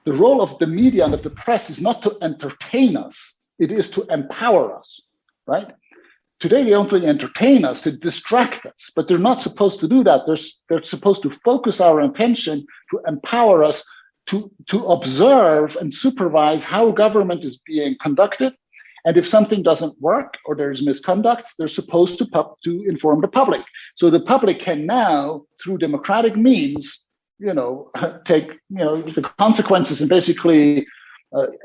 the role of the media and of the press is not to entertain us, it is to empower us, right? Today, they only entertain us, to distract us, but they're not supposed to do that. They're supposed to focus our attention to empower us to observe and supervise how government is being conducted. And if something doesn't work or there's misconduct, they're supposed to inform the public. So the public can now, through democratic means, take the consequences and basically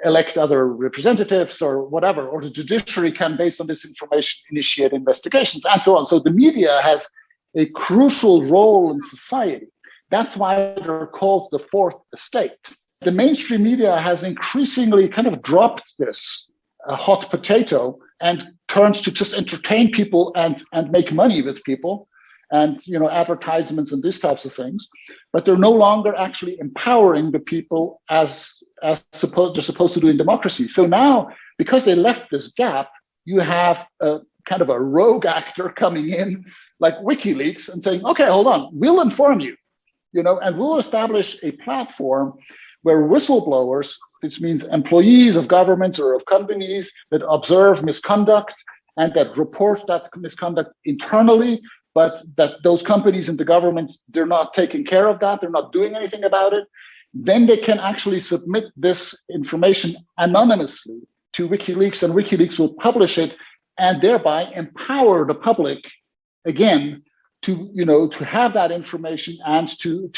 elect other representatives or whatever, or the judiciary can, based on this information, initiate investigations and so on. So the media has a crucial role in society. That's why they're called the fourth estate. The mainstream media has increasingly kind of dropped this hot potato and turns to just entertain people and make money with people, and advertisements and these types of things, but they're no longer actually empowering the people as they're supposed to do in democracy. So now, because they left this gap, you have a kind of a rogue actor coming in, like WikiLeaks, and saying, "Okay, hold on, we'll inform you, and we'll establish a platform where whistleblowers, which means employees of governments or of companies that observe misconduct and that report that misconduct internally, but that those companies and the governments, they're not taking care of that, they're not doing anything about it, then they can actually submit this information anonymously to WikiLeaks, and WikiLeaks will publish it and thereby empower the public again to have that information and to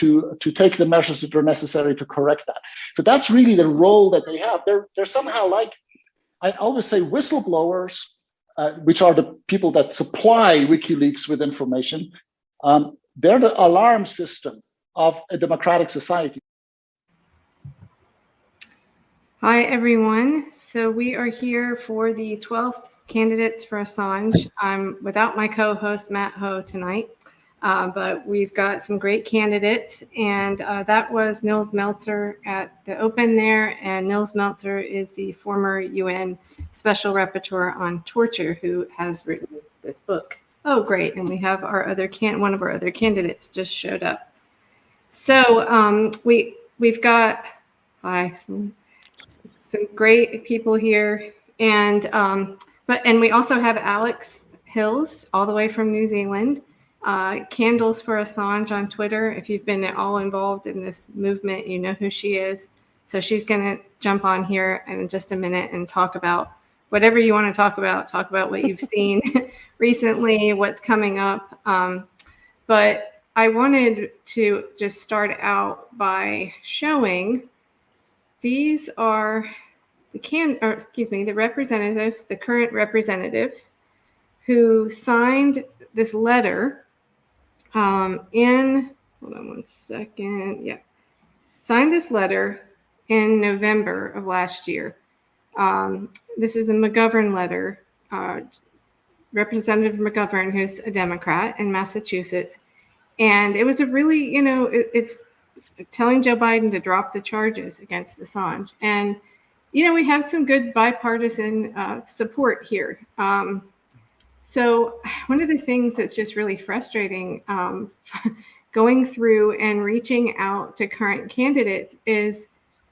take the measures that are necessary to correct that." So that's really the role that they have. They're somehow like, I always say, whistleblowers, which are the people that supply WikiLeaks with information. They're the alarm system of a democratic society. Hi, everyone. So we are here for the 12th Candidates for Assange. I'm without my co-host, Matt Ho, tonight, but we've got some great candidates, and that was Nils Melzer at the Open there, and Nils Melzer is the former UN Special Rapporteur on Torture who has written this book. Oh, great, and we have our other one of our other candidates just showed up. So we've got some great people here, and we also have Alex Hills all the way from New Zealand. Candles for Assange on Twitter. If you've been at all involved in this movement, you know who she is. So she's going to jump on here in just a minute and talk about whatever you want to talk about. Talk about what you've seen recently, what's coming up. But I wanted to just start out by showing these are the representatives, the current representatives who signed this letter hold on one second. Yeah. Signed this letter in November of last year. This is a McGovern letter, Representative McGovern, who's a Democrat in Massachusetts. And it was a really, it's telling Joe Biden to drop the charges against Assange. And, we have some good bipartisan support here. So one of the things that's just really frustrating going through and reaching out to current candidates is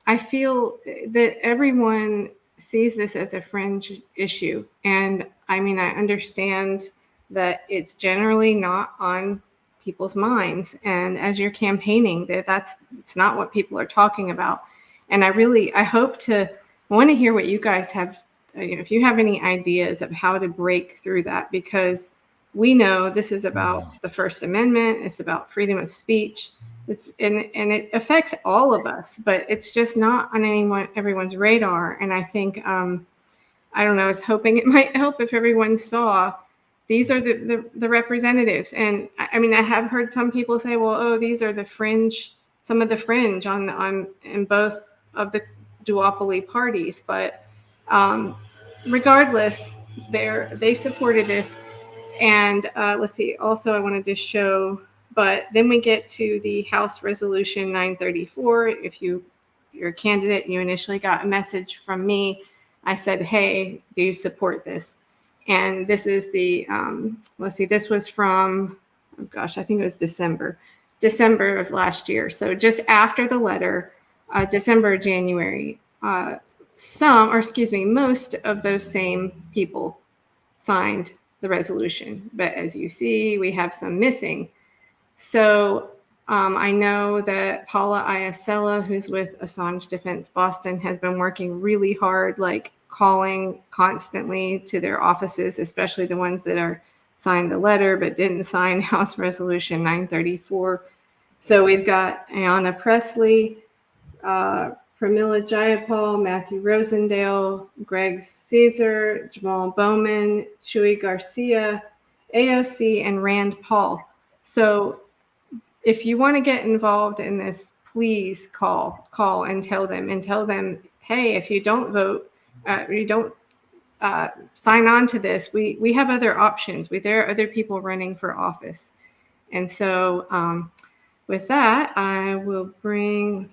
I feel that everyone sees this as a fringe issue. And I mean, I understand that it's generally not on people's minds. And as you're campaigning, it's not what people are talking about. And I want to hear what you guys have, if you have any ideas of how to break through that, because we know this is about the First Amendment. It's about freedom of speech. And it affects all of us, but it's just not on everyone's radar. And I think, I was hoping it might help if everyone saw these are the representatives. And I mean, I have heard some people say, well, these are the fringe, some of the fringe in both of the duopoly parties. But regardless, they supported this. And let's see, also I wanted to show, but then we get to the House Resolution 934. If you're a candidate and you initially got a message from me, I said, hey, do you support this? And this is the, this was from, I think it was December of last year. So just after the letter, December, January. Most of those same people signed the resolution. But as you see, we have some missing. So I know that Paula Iacella, who's with Assange Defense Boston, has been working really hard, like calling constantly to their offices, especially the ones that are signed the letter but didn't sign House Resolution 934. So we've got Ayanna Pressley, Pramila Jayapal, Matthew Rosendale, Greg Caesar, Jamal Bowman, Chuy Garcia, AOC, and Rand Paul. So if you want to get involved in this, please call and tell them, hey, if you don't vote, you don't sign on to this, we have other options. There are other people running for office. And so with that, I will bring,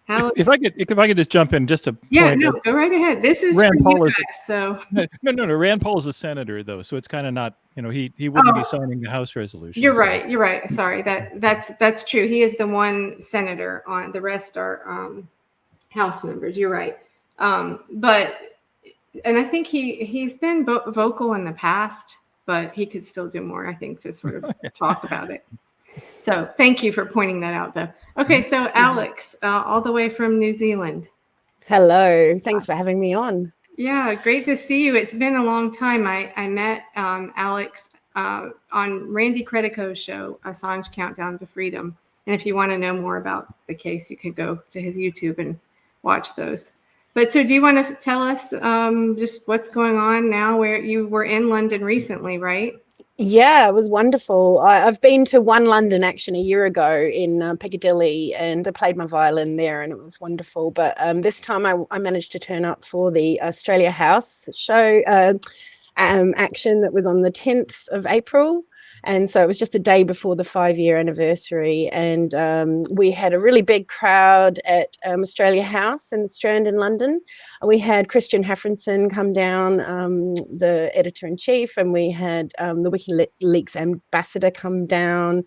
Alex. If I could just jump in just to point out, go right ahead. This is Rand Paul guys, so no. Rand Paul is a senator though, so it's kind of not, he wouldn't be signing the House resolution. You're right. Sorry, that's true. He is the one senator. On the rest are House members. You're right. But I think he's been vocal in the past, but he could still do more, I think, to sort of talk about it. So thank you for pointing that out, though. Okay, so Alex, all the way from New Zealand. Hello, thanks for having me on. Yeah, great to see you. It's been a long time. I met Alex on Randy Credico's show, Assange Countdown to Freedom. And if you want to know more about the case, you could go to his YouTube and watch those. But so do you want to tell us just what's going on now, where you were in London recently, right? Yeah, it was wonderful. I've been to One London Action a year ago in Piccadilly, and I played my violin there, and it was wonderful. But this time I managed to turn up for the Australia House show action that was on the 10th of April. And so it was just the day before the 5-year anniversary. And we had a really big crowd at Australia House in the Strand in London. We had Christian Hafrenson come down, the editor-in-chief, and we had the WikiLeaks ambassador come down.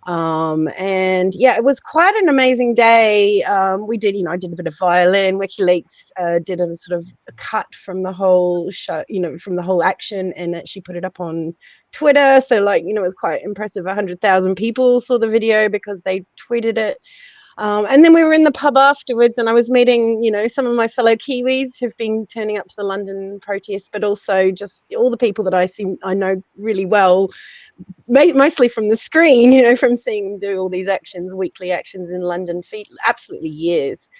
And yeah, it was quite an amazing day. We did, I did a bit of violin. WikiLeaks did a sort of a cut from the whole show, from the whole action, and actually put it up on Twitter. So it was quite impressive. 100,000 people saw the video because they tweeted it. And then we were in the pub afterwards, and I was meeting, some of my fellow Kiwis who've been turning up to the London protest, but also just all the people that I know really well, mostly from the screen, from seeing them do all these actions, weekly actions in London for absolutely years.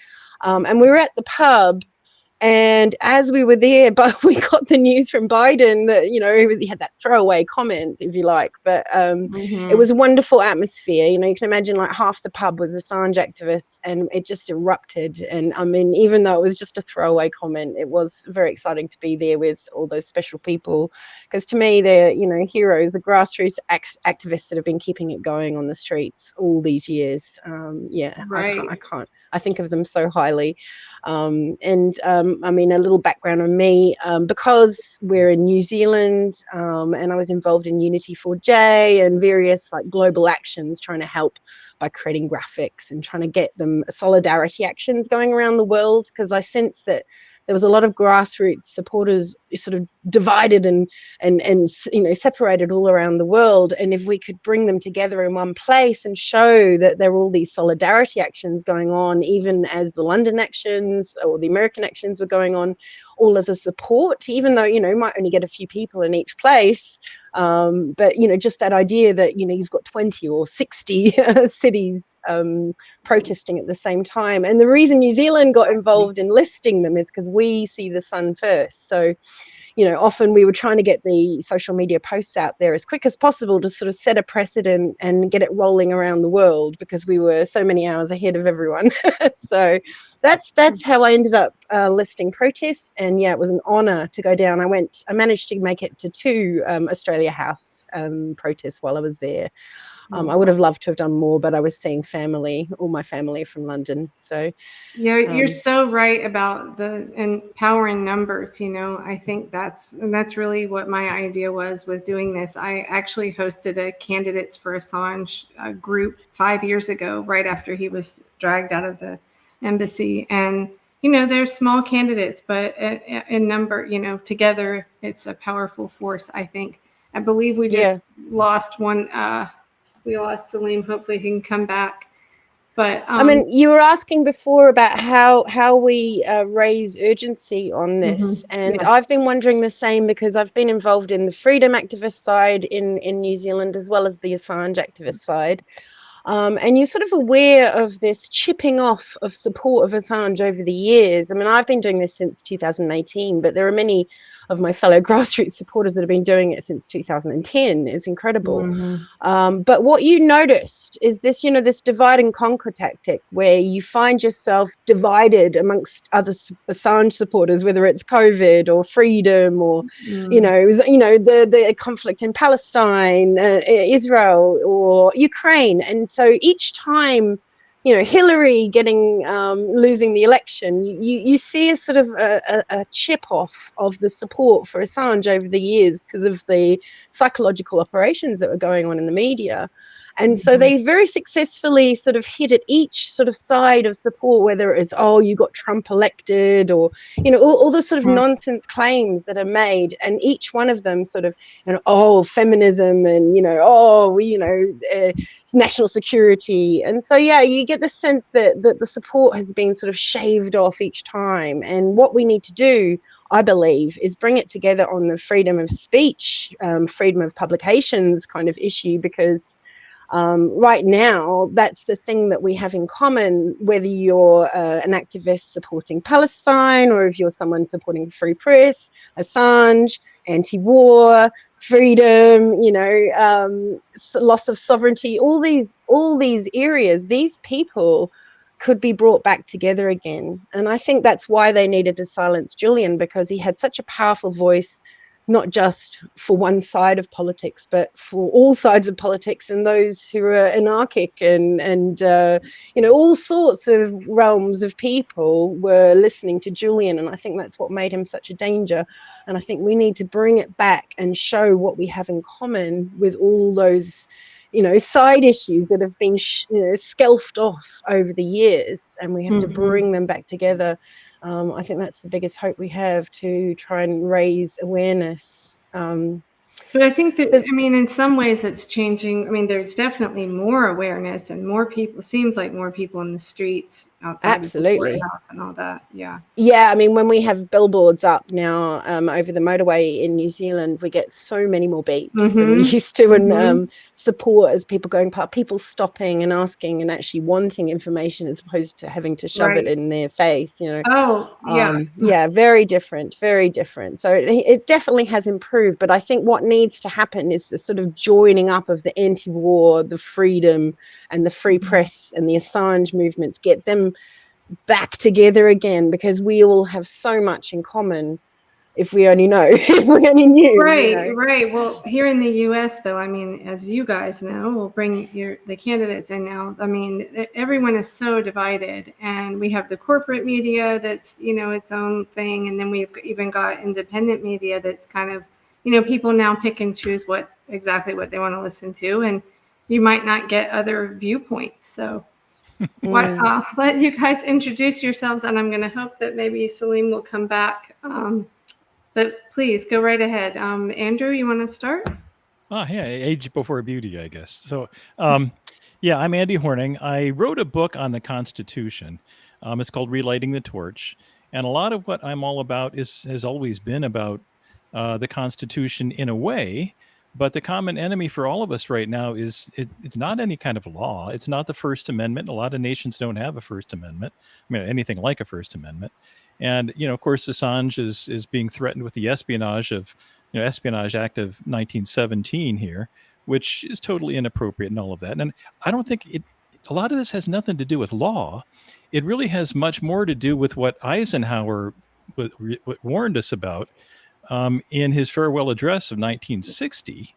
And we were at the pub, and as we were there, but we got the news from Biden that, he had that throwaway comment, if you like, but it was a wonderful atmosphere. You can imagine half the pub was Assange activists, and it just erupted. And I mean, even though it was just a throwaway comment, it was very exciting to be there with all those special people, because to me, they're, heroes, the grassroots activists that have been keeping it going on the streets all these years. Right. I think of them so highly. I mean, a little background on me, because we're in New Zealand, and I was involved in Unity 4J and various global actions, trying to help by creating graphics and trying to get them solidarity actions going around the world, because I sense that there was a lot of grassroots supporters sort of divided and separated all around the world. And if we could bring them together in one place and show that there were all these solidarity actions going on, even as the London actions or the American actions were going on, all as a support, even though, you might only get a few people in each place. But, just that idea that, you've got 20 or 60 cities protesting at the same time. And the reason New Zealand got involved in listing them is because we see the sun first. So, often we were trying to get the social media posts out there as quick as possible to sort of set a precedent and get it rolling around the world, because we were so many hours ahead of everyone. So that's how I ended up listing protests. And yeah, it was an honor to go down. I managed to make it to 2 Australia House protests while I was there. I would have loved to have done more, but I was seeing family, all my family from London. So you're so right about the power in numbers. I think that's really what my idea was with doing this. I actually hosted a Candidates for Assange group 5 years ago, right after he was dragged out of the embassy. And they're small candidates, but in number, together it's a powerful force. I think. I believe we just lost one. We lost Salim. Hopefully he can come back. But I mean, you were asking before about how we raise urgency on this, and yes. I've been wondering the same because I've been involved in the freedom activist side in New Zealand as well as the Assange activist side. And you're sort of aware of this chipping off of support of Assange over the years. I mean, I've been doing this since 2018, but there are many of my fellow grassroots supporters that have been doing it since 2010. It's incredible. But what you noticed is this, this divide and conquer tactic where you find yourself divided amongst other Assange supporters, whether it's COVID or freedom or, the conflict in Palestine, Israel or Ukraine. And so each time, Hillary losing the election, you see a sort of a chip off of the support for Assange over the years because of the psychological operations that were going on in the media. And so they very successfully sort of hit at each sort of side of support, whether it is, you got Trump elected or, all the sort of nonsense claims that are made. And each one of them sort of, feminism and, national security. And so, you get the sense that the support has been sort of shaved off each time. And what we need to do, I believe, is bring it together on the freedom of speech, freedom of publications kind of issue, because right now, that's the thing that we have in common, whether you're an activist supporting Palestine or if you're someone supporting free press, Assange, anti-war, freedom, loss of sovereignty, all these areas, these people could be brought back together again. And I think that's why they needed to silence Julian, because he had such a powerful voice, not just for one side of politics, but for all sides of politics and those who are anarchic and all sorts of realms of people were listening to Julian. And I think that's what made him such a danger. And I think we need to bring it back and show what we have in common with all those, side issues that have been, skelfed off over the years. And we have to bring them back together. I think that's the biggest hope we have, to try and raise awareness. But I think that, in some ways it's changing. There's definitely more awareness and more people, seems like more people in the streets outside of the courthouse and all that. Yeah. Yeah. When we have billboards up now over the motorway in New Zealand, we get so many more beeps than we used to, and support as people going past, people stopping and asking and actually wanting information as opposed to having to shove it in their face, Oh, yeah. Very different, very different. So it definitely has improved. But I think what needs to happen is the sort of joining up of the anti-war, the freedom and the free press and the Assange movements, get them back together again, because we all have so much in common if we only know, if we only knew. Right. Well, here in the U.S., though, as you guys know, we'll bring the candidates in now. Everyone is so divided, and we have the corporate media that's, its own thing. And then we've even got independent media that's kind of, people now pick and choose exactly what they want to listen to. And you might not get other viewpoints. So I'll let you guys introduce yourselves, and I'm going to hope that maybe Salim will come back. But please go right ahead. Andrew, you want to start? Age before beauty, I guess. So, I'm Andy Horning. I wrote a book on the Constitution. It's called Relighting the Torch. And a lot of what I'm all about has always been about the Constitution in a way. But the common enemy for all of us right now is it's not any kind of law. It's not the First Amendment. A lot of nations don't have a First Amendment. Anything like a First Amendment. And, of course, Assange is being threatened with the Espionage Act of 1917 here, which is totally inappropriate and all of that. And I don't think a lot of this has nothing to do with law. It really has much more to do with what Eisenhower warned us about in his farewell address of 1960,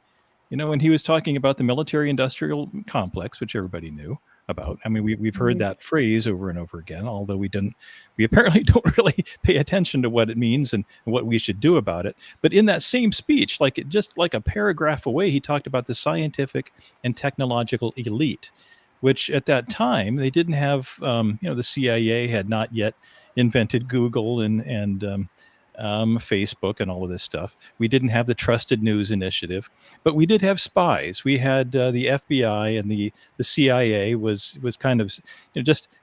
when he was talking about the military-industrial complex, which everybody knew about. I mean, we've heard that phrase over and over again, although we apparently don't really pay attention to what it means and what we should do about it. But in that same speech, just like a paragraph away, he talked about the scientific and technological elite, which at that time they didn't have. The CIA had not yet invented Google and Facebook and all of this stuff. We didn't have the Trusted News Initiative, but we did have spies. We had the FBI, and the CIA was kind of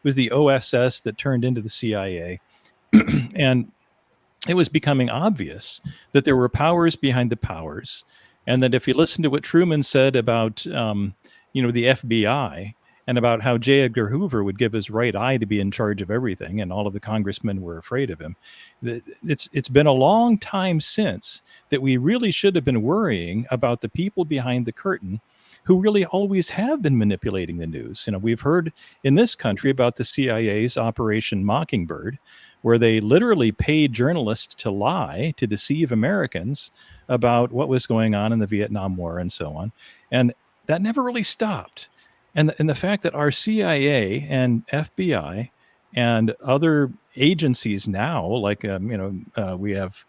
was the OSS that turned into the CIA. And it was becoming obvious that there were powers behind the powers, and that if you listen to what Truman said about the FBI, and about how J. Edgar Hoover would give his right eye to be in charge of everything, and all of the congressmen were afraid of him. It's been a long time since that we really should have been worrying about the people behind the curtain who really always have been manipulating the news. We've heard in this country about the CIA's Operation Mockingbird, where they literally paid journalists to lie, to deceive Americans about what was going on in the Vietnam War and so on. And that never really stopped. And the fact that our CIA and FBI and other agencies now, like we have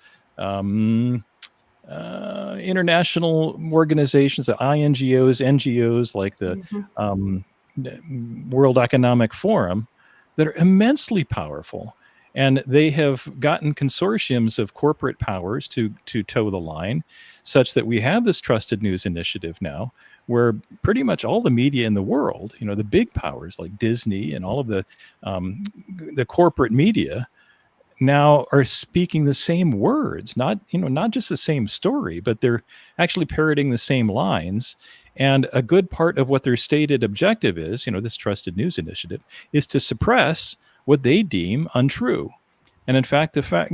international organizations, INGOs, NGOs, like the World Economic Forum, that are immensely powerful. And they have gotten consortiums of corporate powers to toe the line, such that we have this Trusted News Initiative now, where pretty much all the media in the world, the big powers like Disney and all of the corporate media, now are speaking the same words, not just the same story, but they're actually parroting the same lines. And a good part of what their stated objective is, this Trusted News Initiative, is to suppress what they deem untrue. And in fact, the fact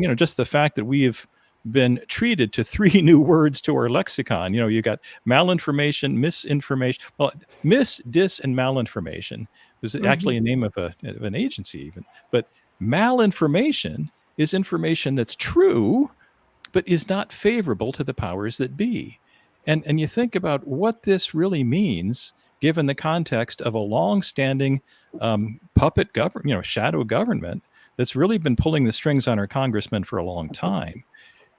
that we have been treated to 3 new words to our lexicon. You got malinformation, misinformation. Well, mis, dis, and malinformation was actually a name of an agency even. But malinformation is information that's true, but is not favorable to the powers that be. And you think about what this really means, given the context of a long-standing puppet government, shadow government that's really been pulling the strings on our congressmen for a long time.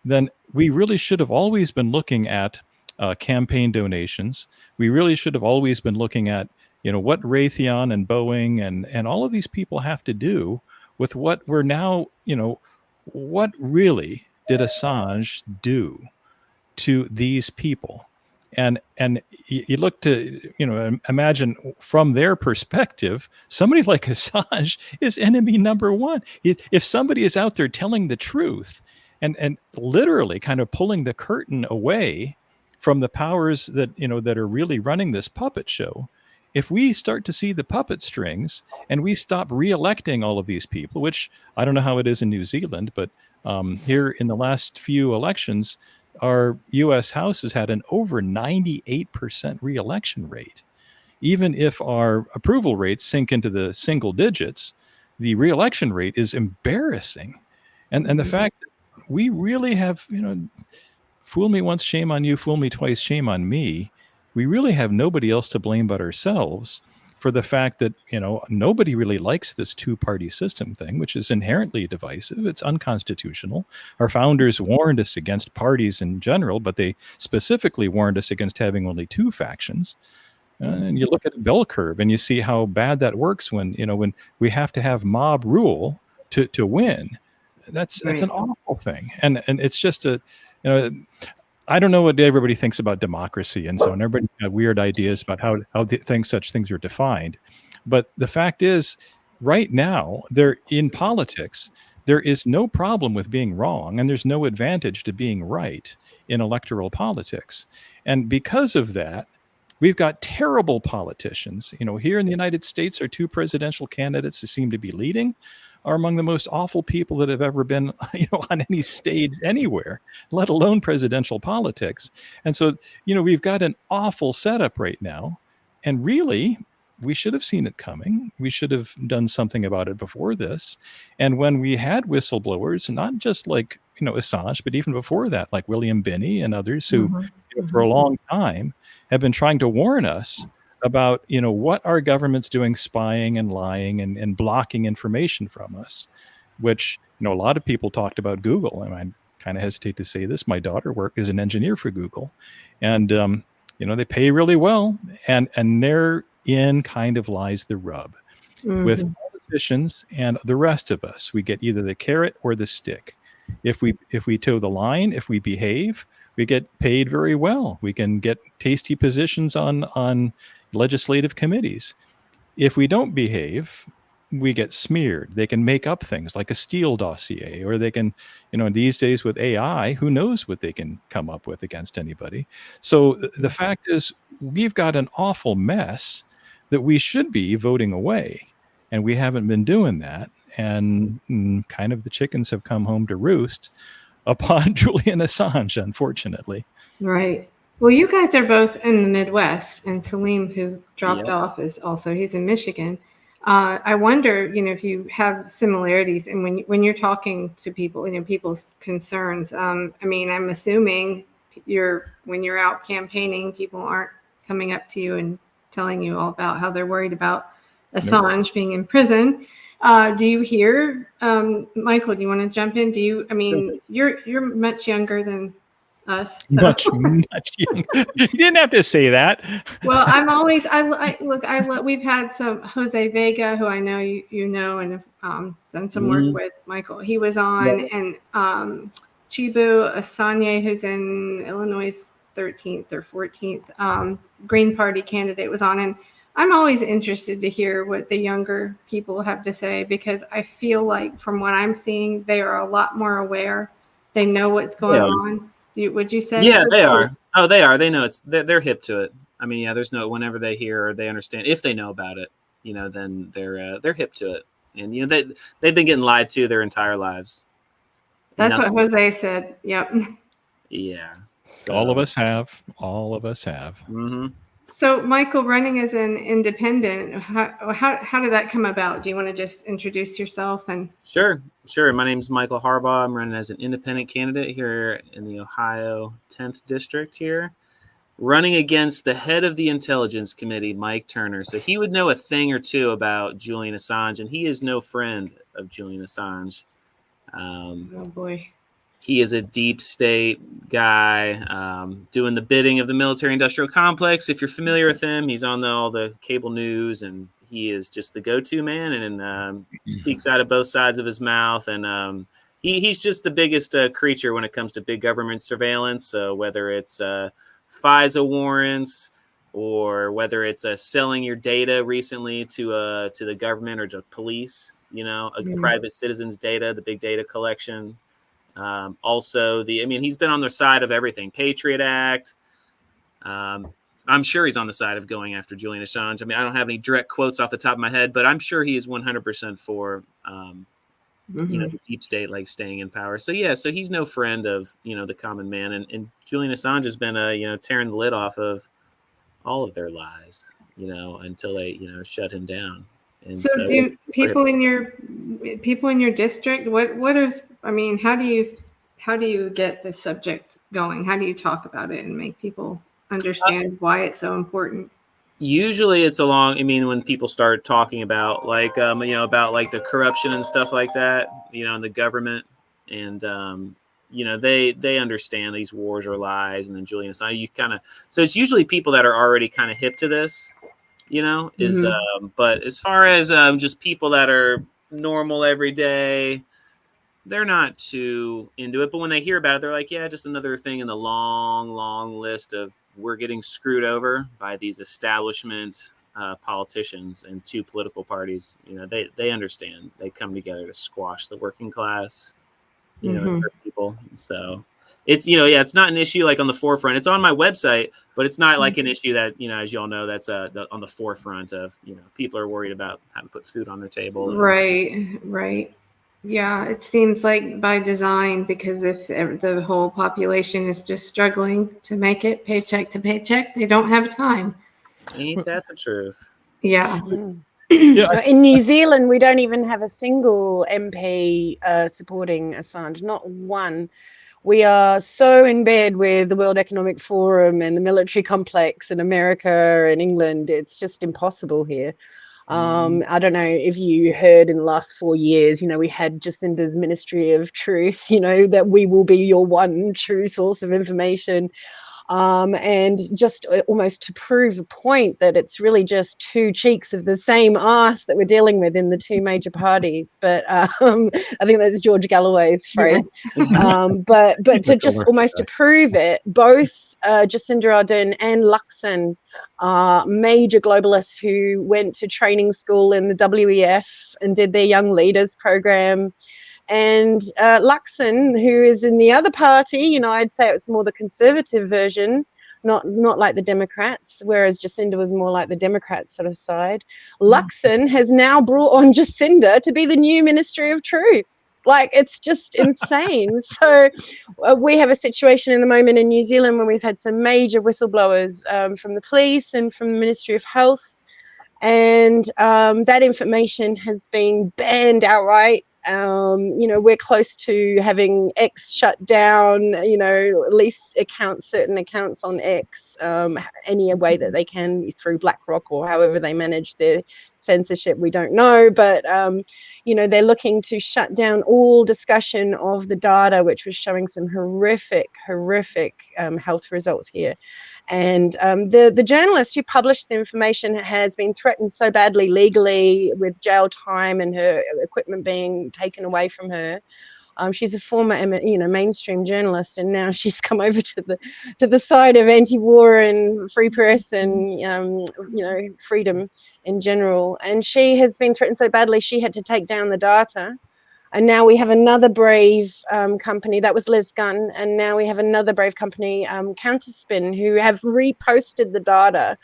Then we really should have always been looking at campaign donations. We really should have always been looking at, what Raytheon and Boeing and all of these people have to do with what we're now, what really did Assange do to these people? And you look to, imagine from their perspective, somebody like Assange is enemy number one. If somebody is out there telling the truth, and literally kind of pulling the curtain away from the powers that that are really running this puppet show, if we start to see the puppet strings and we stop re-electing all of these people, which I don't know how it is in New Zealand, but here in the last few elections, our U.S. House has had an over 98% re-election rate. Even if our approval rates sink into the single digits, the re-election rate is embarrassing. And the fact that we really have, fool me once, shame on you, fool me twice, shame on me. We really have nobody else to blame but ourselves for the fact that, nobody really likes this 2-party system thing, which is inherently divisive. It's unconstitutional. Our founders warned us against parties in general, but they specifically warned us against having only 2 factions. And you look at a bell curve and you see how bad that works when we have to have mob rule to win. That's an awful thing. And it's just I don't know what everybody thinks about democracy and so on. Everybody has weird ideas about how such things are defined. But the fact is, right now, in politics, there is no problem with being wrong, and there's no advantage to being right in electoral politics. And because of that, we've got terrible politicians. Here in the United States, our 2 presidential candidates who seem to be leading are among the most awful people that have ever been, on any stage anywhere, let alone presidential politics. And so, we've got an awful setup right now. And really, we should have seen it coming. We should have done something about it before this. And when we had whistleblowers, not just like, Assange, but even before that, like William Binney and others who, for a long time have been trying to warn us about, what our government's doing, spying and lying and blocking information from us, which, a lot of people talked about Google. And I kind of hesitate to say this. My daughter worked as an engineer for Google, and, they pay really well. And therein kind of lies the rub with politicians and the rest of us. We get either the carrot or the stick. If we toe the line, if we behave, we get paid very well. We can get tasty positions on legislative committees. If we don't behave, we get smeared. They can make up things like a Steele dossier, or they can, these days with AI, who knows what they can come up with against anybody. So the fact is, we've got an awful mess that we should be voting away, and we haven't been doing that. And kind of the chickens have come home to roost upon Julian Assange, unfortunately. Right. Well, you guys are both in the Midwest, and Salim, who dropped off, he's in Michigan. I wonder, if you have similarities, and when you're talking to people, people's concerns. I'm assuming when you're out campaigning, people aren't coming up to you and telling you all about how they're worried about Assange being in prison. Do you hear, Michael? Do you want to jump in? You're much younger than us. So. Much younger. You didn't have to say that. Well, we've had some Jose Vega, who I know you know, and have done some work with. Michael, he was on, and Chibu Asanye, who's in Illinois 13th or 14th, Green Party candidate, was on, and I'm always interested to hear what the younger people have to say, because I feel like from what I'm seeing, they are a lot more aware. They know what's going on. Would you say? Yeah, they are. Oh, they are. They know they're hip to it. There's whenever they hear or they understand, if they know about it, then they're hip to it. And, they've been getting lied to their entire lives. That's what Jose said. Yep. Yeah. So. All of us have. Mm-hmm. So, Michael, running as an independent, how did that come about? Do you want to just introduce yourself? And Sure. My name's Michael Harbaugh. I'm running as an independent candidate here in the Ohio 10th District here, running against the head of the Intelligence Committee, Mike Turner. So he would know a thing or two about Julian Assange, and he is no friend of Julian Assange. Oh, boy. He is a deep state guy, doing the bidding of the military-industrial complex. If you're familiar with him, he's on all the cable news, and he is just the go-to man, and speaks out of both sides of his mouth. And he's just the biggest creature when it comes to big government surveillance. So whether it's FISA warrants, or whether it's selling your data recently to the government or to police, private citizens' data, the big data collection. Also, he's been on the side of everything. Patriot Act. I'm sure he's on the side of going after Julian Assange. I don't have any direct quotes off the top of my head, but I'm sure he is 100% for, the deep state, like staying in power. So he's no friend of, the common man. And Julian Assange has been, tearing the lid off of all of their lies, until they, shut him down. And so do people in your district, how do you get this subject going? How do you talk about it and make people understand why it's so important? Usually it's when people start talking about about like the corruption and stuff like that, in the government, and they understand these wars are lies, and then Julian Assange, so it's usually people that are already kind of hip to this, but as far as just people that are normal every day, they're not too into it. But when they hear about it, they're like, yeah, just another thing in the long, long list of we're getting screwed over by these establishment politicians and two political parties. They understand. They come together to squash the working class, and hurt people. So it's, it's not an issue like on the forefront. It's on my website, but it's not like an issue that, as you all know, that's on the forefront of, people are worried about how to put food on their table. Right. Yeah, it seems like by design, because if the whole population is just struggling to make it paycheck to paycheck, they don't have time. Ain't that the truth? Yeah. Yeah, In New Zealand, we don't even have a single MP supporting Assange, not one. We are so in bed with the World Economic Forum and the military complex in America and England. It's just impossible here. I don't know if you heard in the last 4 years, we had Jacinda's Ministry of Truth, that we will be your one true source of information. And just almost to prove a point that it's really just two cheeks of the same arse that we're dealing with in the two major parties. But I think that's George Galloway's phrase. But to just almost to prove it, both Jacinda Ardern and Luxon are major globalists who went to training school in the WEF and did their Young Leaders program. And Luxon, who is in the other party, I'd say it's more the conservative version, not like the Democrats, whereas Jacinda was more like the Democrats sort of side. Luxon has now brought on Jacinda to be the new Ministry of Truth. Like, it's just insane. So we have a situation in the moment in New Zealand where we've had some major whistleblowers from the police and from the Ministry of Health. And that information has been banned outright. We're close to having X shut down, at least certain accounts on X, any way that they can through BlackRock or however they manage their censorship, we don't know. But, they're looking to shut down all discussion of the data, which was showing some horrific health results here. And the journalist who published the information has been threatened so badly legally with jail time and her equipment being taken away from her. She's a former, mainstream journalist, and now she's come over to the side of anti-war and free press and freedom in general. And she has been threatened so badly she had to take down the data. And now we have another brave company, that was Liz Gunn, and now we have another brave company, Counterspin, who have reposted the data,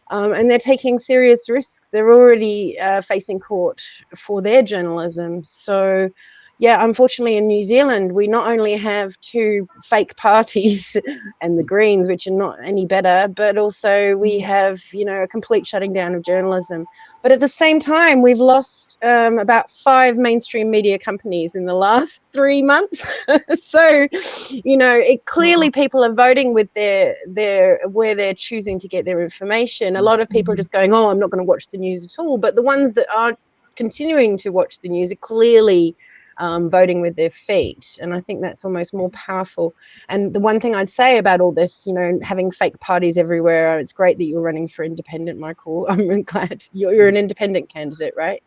and they're taking serious risks. They're already facing court for their journalism. So, yeah, unfortunately in New Zealand, we not only have two fake parties and the Greens, which are not any better, but also we have, a complete shutting down of journalism. But at the same time, we've lost about 5 mainstream media companies in the last 3 months. So, clearly people are voting with their where they're choosing to get their information. A lot of people are just going, oh, I'm not going to watch the news at all. But the ones that are continuing to watch the news are clearly voting with their feet. And I think that's almost more powerful. And the one thing I'd say about all this, having fake parties everywhere, it's great that you're running for independent, Michael. I'm glad you're an independent candidate, right?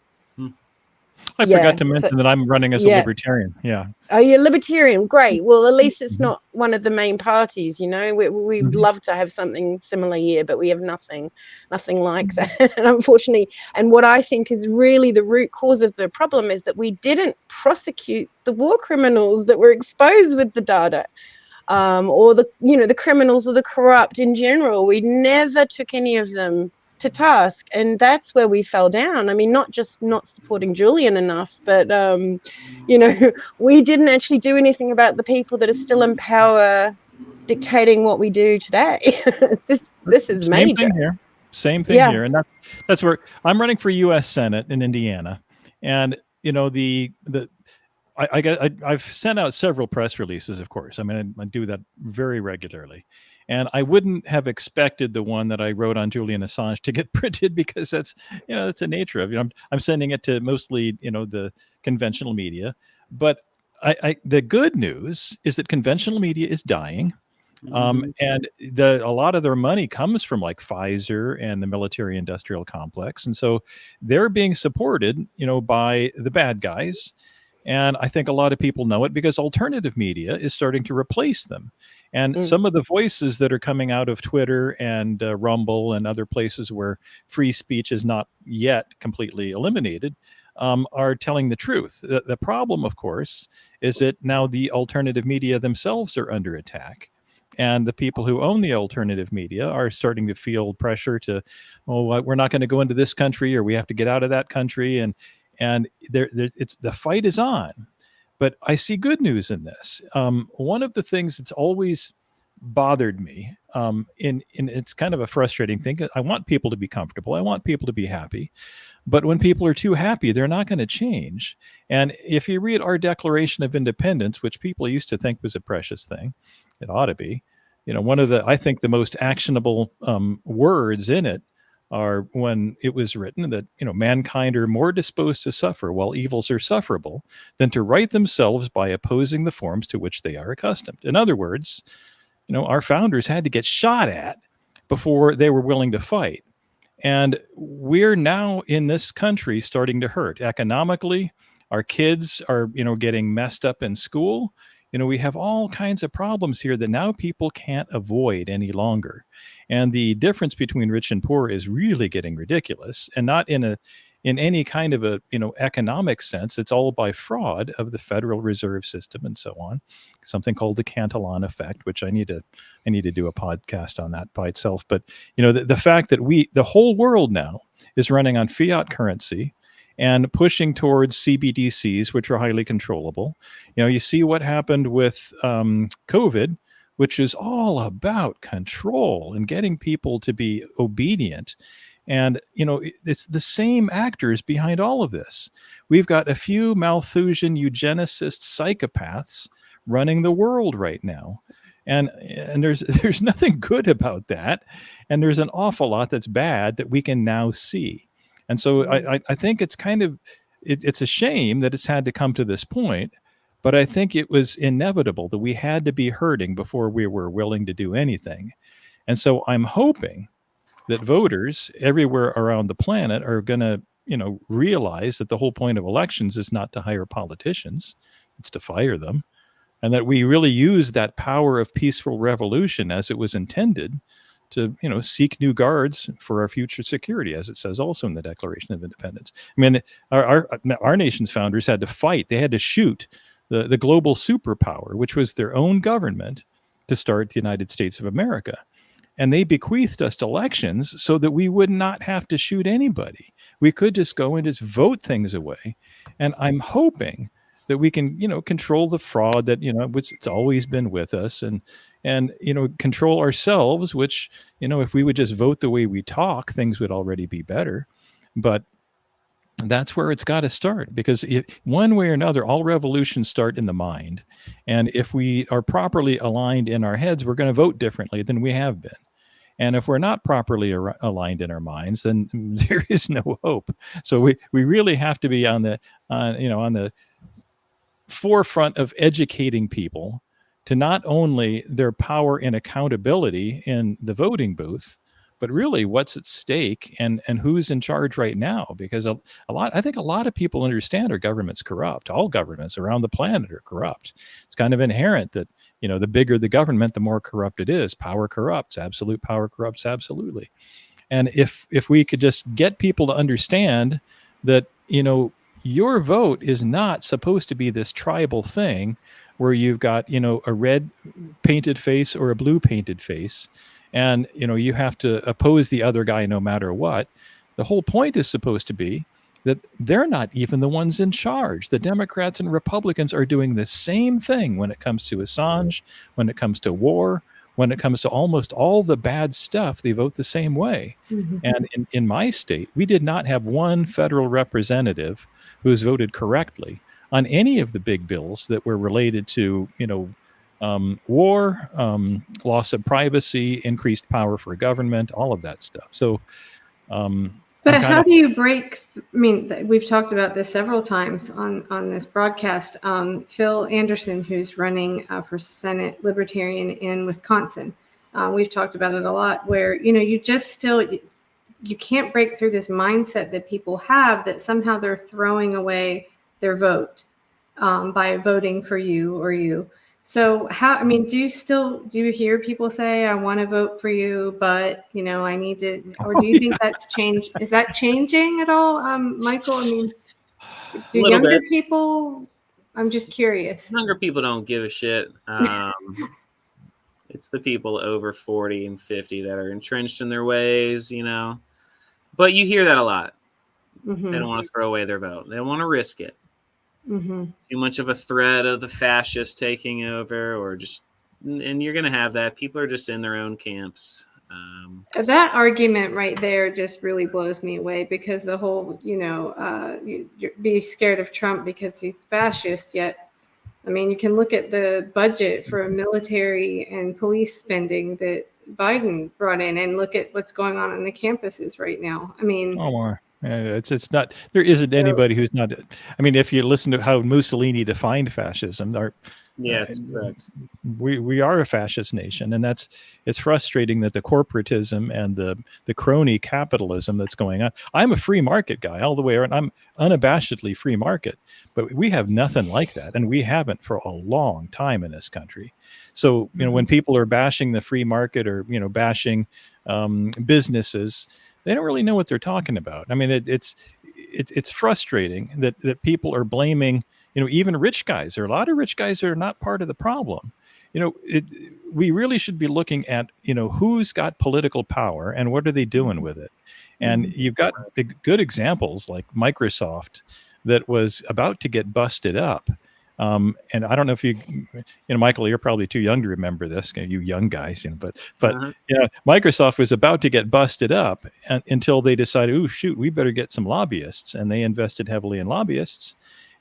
I forgot to mention that I'm running as a libertarian. Yeah. Oh, you're libertarian. Great. Well, at least it's not one of the main parties, We'd love to have something similar here, but we have nothing like that. And unfortunately, and what I think is really the root cause of the problem is that we didn't prosecute the war criminals that were exposed with the data. Or the criminals or the corrupt in general. We never took any of them to task, and that's where we fell down. I mean, not just not supporting Julian enough, but we didn't actually do anything about the people that are still in power dictating what we do today. This is major. Same thing here, and that's where I'm running for U.S. Senate in Indiana, and I've sent out several press releases, of course. I mean, I do that very regularly. And I wouldn't have expected the one that I wrote on Julian Assange to get printed because that's the nature of it. I'm sending it to mostly, the conventional media. But the good news is that conventional media is dying. And a lot of their money comes from like Pfizer and the military industrial complex. And so they're being supported, by the bad guys. And I think a lot of people know it because alternative media is starting to replace them. And some of the voices that are coming out of Twitter and Rumble and other places where free speech is not yet completely eliminated are telling the truth. The problem, of course, is that now the alternative media themselves are under attack. And the people who own the alternative media are starting to feel pressure to, we're not going to go into this country, or we have to get out of that country. And the fight is on. But I see good news in this. One of the things that's always bothered me. In it's kind of a frustrating thing. I want people to be comfortable. I want people to be happy. But when people are too happy, they're not going to change. And if you read our Declaration of Independence, which people used to think was a precious thing, it ought to be. One of I think the most actionable words in it are when it was written that, mankind are more disposed to suffer while evils are sufferable than to right themselves by opposing the forms to which they are accustomed. In other words, our founders had to get shot at before they were willing to fight. And we're now in this country starting to hurt economically. Our kids are, getting messed up in school. We have all kinds of problems here that now people can't avoid any longer. And the difference between rich and poor is really getting ridiculous, and not in any kind of a economic sense. It's all by fraud of the Federal Reserve System and so on. Something called the Cantillon effect, which I need to do a podcast on that by itself. But the fact that the whole world now is running on fiat currency and pushing towards CBDCs, which are highly controllable. You see what happened with COVID, which is all about control and getting people to be obedient. And, it's the same actors behind all of this. We've got a few Malthusian eugenicist psychopaths running the world right now. And there's nothing good about that. And there's an awful lot that's bad that we can now see. And so I think it's kind of, it's a shame that it's had to come to this point, but I think it was inevitable that we had to be hurting before we were willing to do anything. And so I'm hoping that voters everywhere around the planet are going to, realize that the whole point of elections is not to hire politicians, it's to fire them. And that we really use that power of peaceful revolution as it was intended to, seek new guards for our future security, as it says also in the Declaration of Independence. I mean, our nation's founders had to fight. They had to shoot the global superpower, which was their own government, to start the United States of America. And they bequeathed us elections so that we would not have to shoot anybody. We could just go and just vote things away. And I'm hoping that we can, control the fraud that, it's always been with us, and control ourselves, which, if we would just vote the way we talk, things would already be better. But that's where it's got to start, because one way or another, all revolutions start in the mind. And if we are properly aligned in our heads, we're going to vote differently than we have been. And if we're not properly aligned in our minds, then there is no hope. So we really have to be on the forefront of educating people to not only their power and accountability in the voting booth, but really what's at stake and who's in charge right now. Because I think a lot of people understand our government's corrupt. All governments around the planet are corrupt. It's kind of inherent that, the bigger the government, the more corrupt it is. Power corrupts. Absolute power corrupts absolutely. And if we could just get people to understand that, your vote is not supposed to be this tribal thing where you've got, a red painted face or a blue painted face, and, you have to oppose the other guy no matter what. The whole point is supposed to be that they're not even the ones in charge. The Democrats and Republicans are doing the same thing when it comes to Assange, when it comes to war, when it comes to almost all the bad stuff. They vote the same way. Mm-hmm. And in my state, we did not have one federal representative who's voted correctly on any of the big bills that were related to, war, loss of privacy, increased power for government, all of that stuff. So, but how do you break? We've talked about this several times on this broadcast. Phil Anderson, who's running for Senate Libertarian in Wisconsin, we've talked about it a lot. Where you can't break through this mindset that people have that somehow they're throwing away their vote by voting for you or you. So do you hear people say, I want to vote for you, but I need to, or do you think that's changed? Is that changing at all, Michael? Do younger people, I'm just curious. Younger people don't give a shit. It's the people over 40 and 50 that are entrenched in their ways, but you hear that a lot. Mm-hmm. They don't want to throw away their vote. They don't want to risk it. Mm-hmm. Too much of a threat of the fascists taking over, or just and you're going to have that. People are just in their own camps. That argument right there just really blows me away, because the whole, you be scared of Trump because he's fascist. Yet, I mean, you can look at the budget for military and police spending that Biden brought in, and look at what's going on the campuses right now. I mean, Omar. It's not, there isn't anybody who's not, I mean, if you listen to how Mussolini defined fascism, that's correct. We are a fascist nation, and it's frustrating that the corporatism and the crony capitalism that's going on. I'm a free market guy all the way around. I'm unabashedly free market, but we have nothing like that, and we haven't for a long time in this country. So, when people are bashing the free market, or bashing businesses, they don't really know what they're talking about. I mean, it's frustrating that people are blaming, even rich guys. There are a lot of rich guys that are not part of the problem. We really should be looking at, who's got political power and what are they doing with it. And you've got good examples like Microsoft that was about to get busted up. And I don't know if Michael, you're probably too young to remember this, you young guys, but Microsoft was about to get busted up until they decided, oh shoot, we better get some lobbyists, and they invested heavily in lobbyists.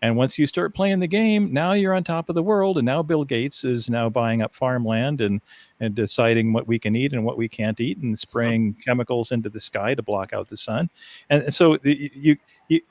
And once you start playing the game, now you're on top of the world, and now Bill Gates is now buying up farmland and deciding what we can eat and what we can't eat, and spraying chemicals into the sky to block out the sun. And so you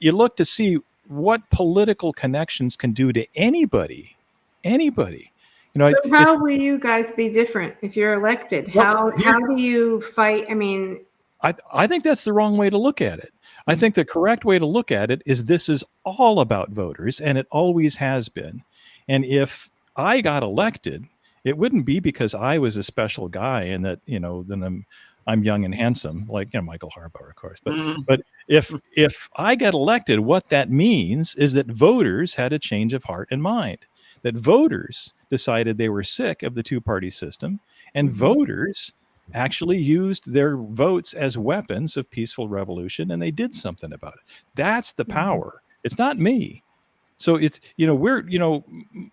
look to see what political connections can do to anybody. So how will you guys be different if you're elected? How do you fight? I mean, I think that's the wrong way to look at it. I think the correct way to look at it is this is all about voters, and it always has been. And if I got elected, it wouldn't be because I was a special guy and that, then I'm young and handsome, like Michael Harbaugh, of course. But if I get elected, what that means is that voters had a change of heart and mind, that voters decided they were sick of the two-party system, and voters actually used their votes as weapons of peaceful revolution, and they did something about it. That's the power. It's not me. So it's, we're,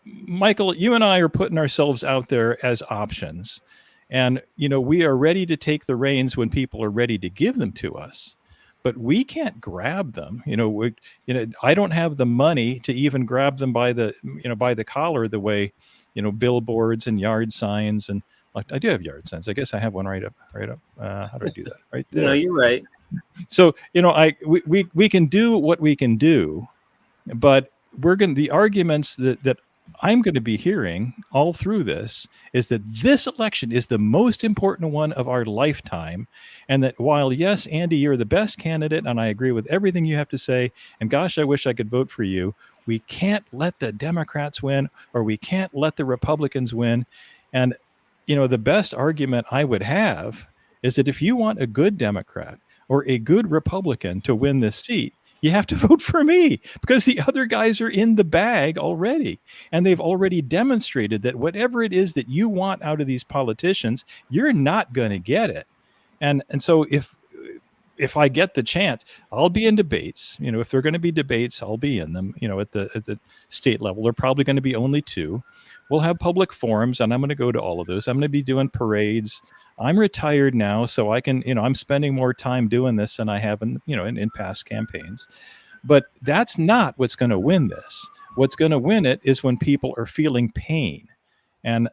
Michael, you and I are putting ourselves out there as options, and, we are ready to take the reins when people are ready to give them to us, but we can't grab them. I don't have the money to even grab them by the collar the way, billboards and yard signs, and I do have yard signs. I guess I have one right up. How do I do that? Right there. No, you're right. So, we can do what we can do, but the arguments that I'm going to be hearing all through this is that this election is the most important one of our lifetime. And that while, yes, Andy, you're the best candidate, and I agree with everything you have to say, and gosh, I wish I could vote for you, we can't let the Democrats win, or we can't let the Republicans win. And the best argument I would have is that if you want a good Democrat or a good Republican to win this seat, you have to vote for me, because the other guys are in the bag already. And they've already demonstrated that whatever it is that you want out of these politicians, you're not going to get it. And so if I get the chance, I'll be in debates. If there are going to be debates, I'll be in them. At the state level, there are probably going to be only 2. We'll have public forums, and I'm going to go to all of those. I'm going to be doing parades. I'm retired now, so I can, I'm spending more time doing this than I have in past campaigns. But that's not what's going to win this. What's going to win it is when people are feeling pain. And,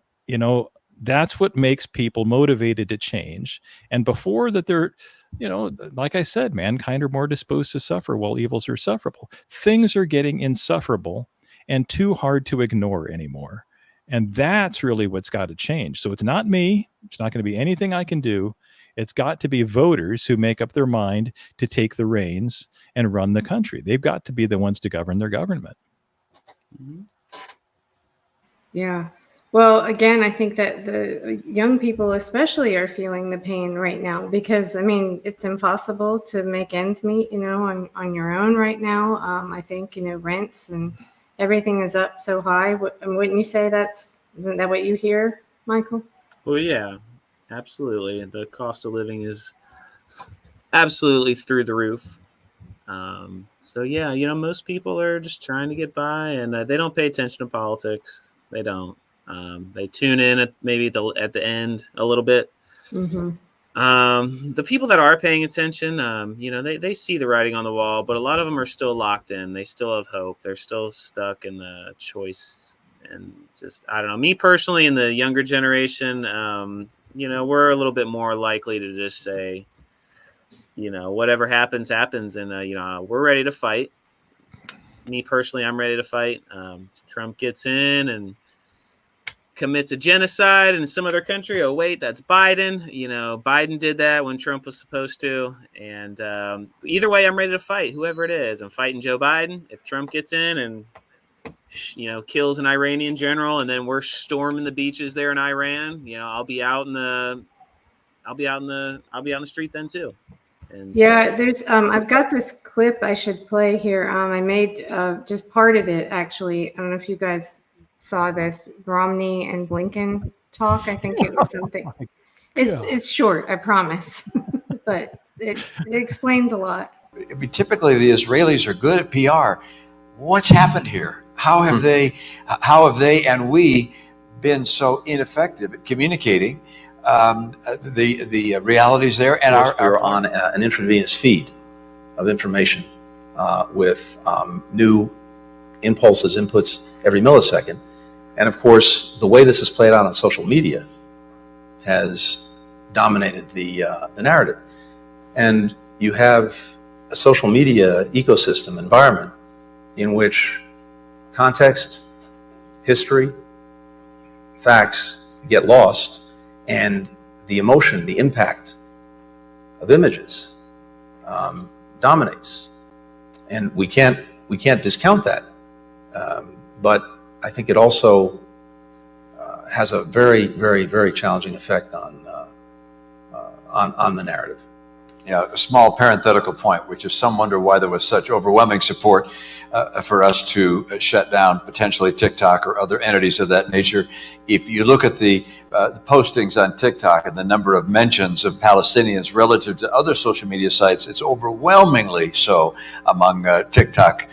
that's what makes people motivated to change. And before that, they're, like I said, mankind are more disposed to suffer while evils are sufferable. Things are getting insufferable and too hard to ignore anymore. And that's really what's got to change. So it's not me. It's not going to be anything I can do. It's got to be voters who make up their mind to take the reins and run the country. They've got to be the ones to govern their government. Yeah. Well, again, I think that the young people especially are feeling the pain right now, because, I mean, it's impossible to make ends meet, on your own right now. I think, rents and everything is up so high. Wouldn't you say isn't that what you hear, Michael? Well, yeah, absolutely. The cost of living is absolutely through the roof. So yeah, most people are just trying to get by, and they don't pay attention to politics. They don't. They tune in at maybe at the end a little bit. Mm-hmm. The people that are paying attention, they see the writing on the wall, but a lot of them are still locked in. They still have hope. They're still stuck in the choice. And just, I don't know, me personally, in the younger generation, we're a little bit more likely to just say, whatever happens, happens. And, we're ready to fight. Me personally, I'm ready to fight. Trump gets in and commits a genocide in some other country. Oh, wait, that's Biden. Biden did that when Trump was supposed to. And either way, I'm ready to fight whoever it is. I'm fighting Joe Biden. If Trump gets in and, kills an Iranian general, and then we're storming the beaches there in Iran, I'll be out in the street then too. And yeah, there's I've got this clip I should play here. I made just part of it, actually. I don't know if you guys saw this Romney and Blinken talk. I think it was something. It's short, I promise, but it explains a lot. I mean, typically the Israelis are good at PR. What's happened here? How have they and we been so ineffective at communicating the realities there? And we're on an intravenous feed of information with new impulses, inputs every millisecond. And of course, the way this is played out on social media has dominated the narrative. And you have a social media ecosystem environment in which context, history, facts get lost, and the emotion, the impact of images dominates. And we can't discount that. But I think it also has a very, very, very challenging effect on the narrative. Yeah, a small parenthetical point, which is some wonder why there was such overwhelming support for us to shut down potentially TikTok or other entities of that nature. If you look at the postings on TikTok and the number of mentions of Palestinians relative to other social media sites, it's overwhelmingly so among TikTok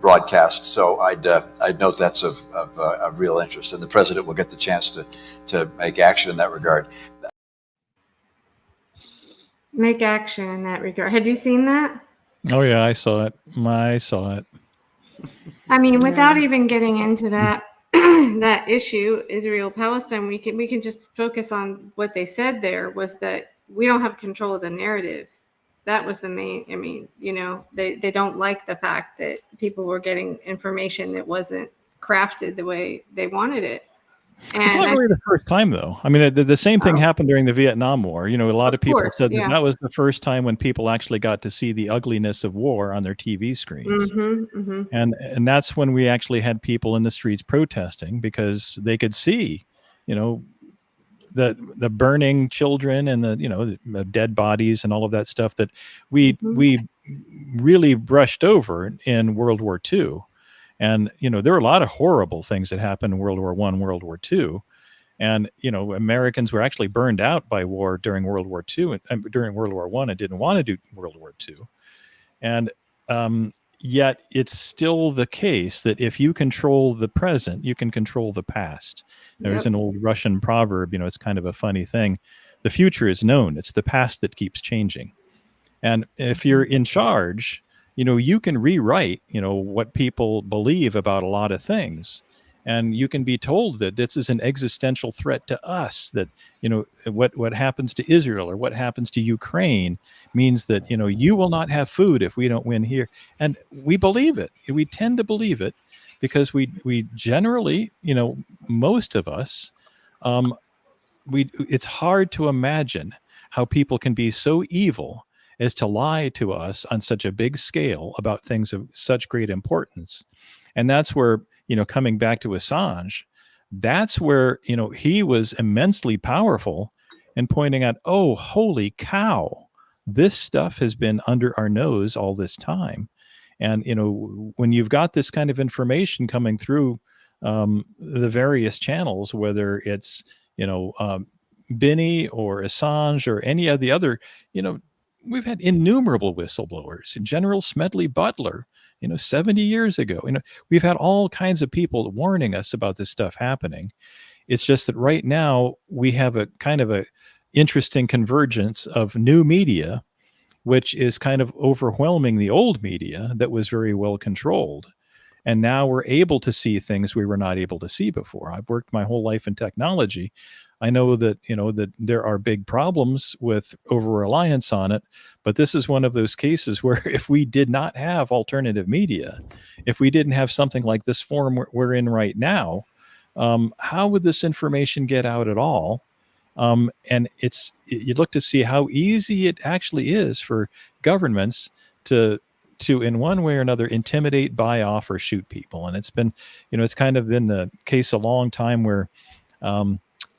broadcasts. So I'd note that's of real interest, and the president will get the chance to make action in that regard. Make action in that regard. Had you seen that? Oh yeah, I saw it. I saw it. I mean, without even getting into that that issue, Israel-Palestine, we can just focus on what they said there was that we don't have control of the narrative. That was the main. I mean, they don't like the fact that people were getting information that wasn't crafted the way they wanted it. And it's not really the first time, though. I mean, the same thing happened during the Vietnam War. A lot of people said that was the first time when people actually got to see the ugliness of war on their TV screens. Mm-hmm, mm-hmm. And that's when we actually had people in the streets protesting because they could see, the burning children and the dead bodies and all of that stuff that we really brushed over in World War II. And, there were a lot of horrible things that happened in World War I, World War II. And, Americans were actually burned out by war during World War II and during World War I and didn't want to do World War II. And yet it's still the case that if you control the present, you can control the past. There's an old Russian proverb, it's kind of a funny thing. The future is known. It's the past that keeps changing. And if you're in charge, you can rewrite, what people believe about a lot of things. And you can be told that this is an existential threat to us, that, what happens to Israel or what happens to Ukraine means that, you will not have food if we don't win here. And we believe it. We tend to believe it because we generally, most of us, it's hard to imagine how people can be so evil is to lie to us on such a big scale about things of such great importance. And that's where, coming back to Assange, that's where, he was immensely powerful in pointing out, oh, holy cow, this stuff has been under our nose all this time. And, when you've got this kind of information coming through the various channels, whether it's, Binney or Assange or any of the other, we've had innumerable whistleblowers. General Smedley Butler, 70 years ago. We've had all kinds of people warning us about this stuff happening. It's just that right now we have a kind of a interesting convergence of new media, which is kind of overwhelming the old media that was very well controlled. And now we're able to see things we were not able to see before. I've worked my whole life in technology. I know that, that there are big problems with over-reliance on it, but this is one of those cases where if we did not have alternative media, if we didn't have something like this forum we're in right now, how would this information get out at all? And you look to see how easy it actually is for governments to in one way or another intimidate, buy off, or shoot people. And it's been, it's kind of been the case a long time where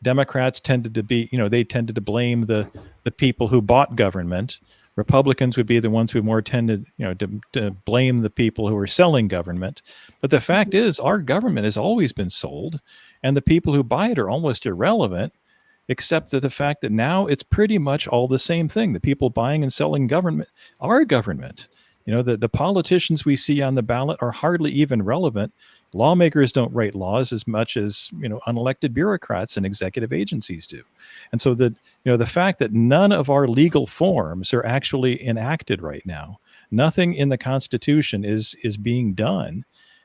Democrats tended to be, they tended to blame the people who bought government. Republicans would be the ones who more tended, to blame the people who are selling government. But the fact is, our government has always been sold, and the people who buy it are almost irrelevant, except that the fact that now it's pretty much all the same thing. The people buying and selling government are government. The politicians we see on the ballot are hardly even relevant. Lawmakers don't write laws as much as, unelected bureaucrats and executive agencies do. And so the fact that none of our legal forms are actually enacted right now, nothing in the Constitution is being done.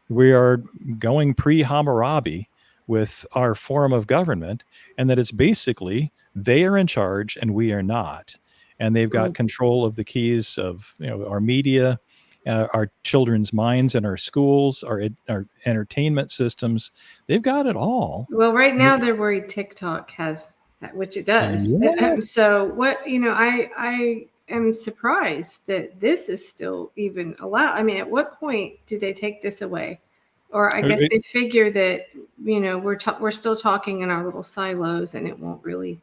We are going pre-Hammurabi with our form of government, and that it's basically they are in charge and we are not. And they've got control of the keys of our media, our children's minds and our schools, our entertainment systems. They've got it all. Well, right now they're worried TikTok has that, which it does. Yes. So what, I am surprised that this is still even allowed. I mean, at what point do they take this away? Or I guess they figure that, we're still talking in our little silos and it won't really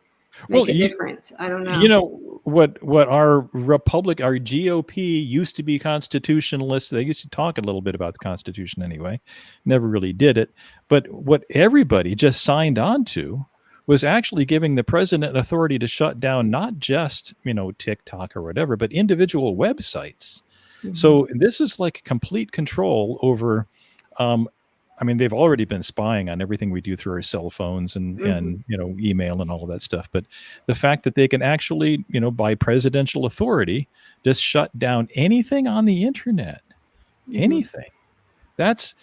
make a difference. I don't know. What our GOP used to be constitutionalists. They used to talk a little bit about the Constitution anyway, never really did it. But what everybody just signed on to was actually giving the president authority to shut down not just, TikTok or whatever, but individual websites. Mm-hmm. So this is like complete control over, they've already been spying on everything we do through our cell phones and email and all of that stuff. But the fact that they can actually, by presidential authority, just shut down anything on the internet, anything, that's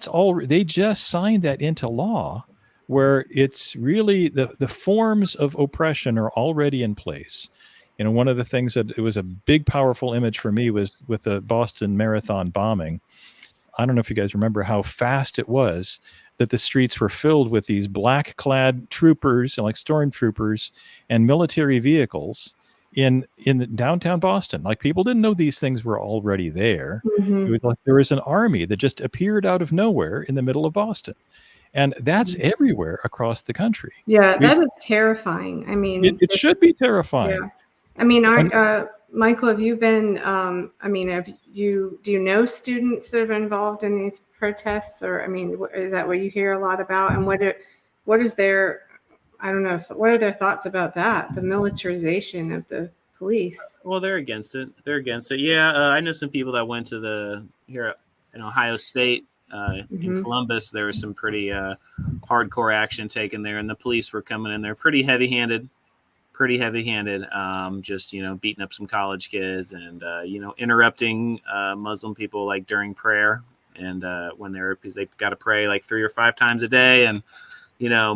all. They just signed that into law, where it's really the forms of oppression are already in place. One of the things that it was a big, powerful image for me was with the Boston Marathon bombing. I don't know if you guys remember how fast it was that the streets were filled with these black-clad troopers, like stormtroopers, and military vehicles in downtown Boston. Like, people didn't know these things were already there. Mm-hmm. It was like there was an army that just appeared out of nowhere in the middle of Boston. And that's everywhere across the country. Yeah, that is terrifying. I mean, it should be terrifying. Yeah. I mean, Michael, have you been, do you know students that are involved in these protests? Or, is that what you hear a lot about? And what are their thoughts about that, the militarization of the police? Well, they're against it. Yeah, I know some people that went to here in Ohio State, in Columbus. There was some pretty hardcore action taken there, and the police were coming in there pretty heavy-handed, just, beating up some college kids and, interrupting Muslim people like during prayer and because they've got to pray like 3 or 5 times a day and,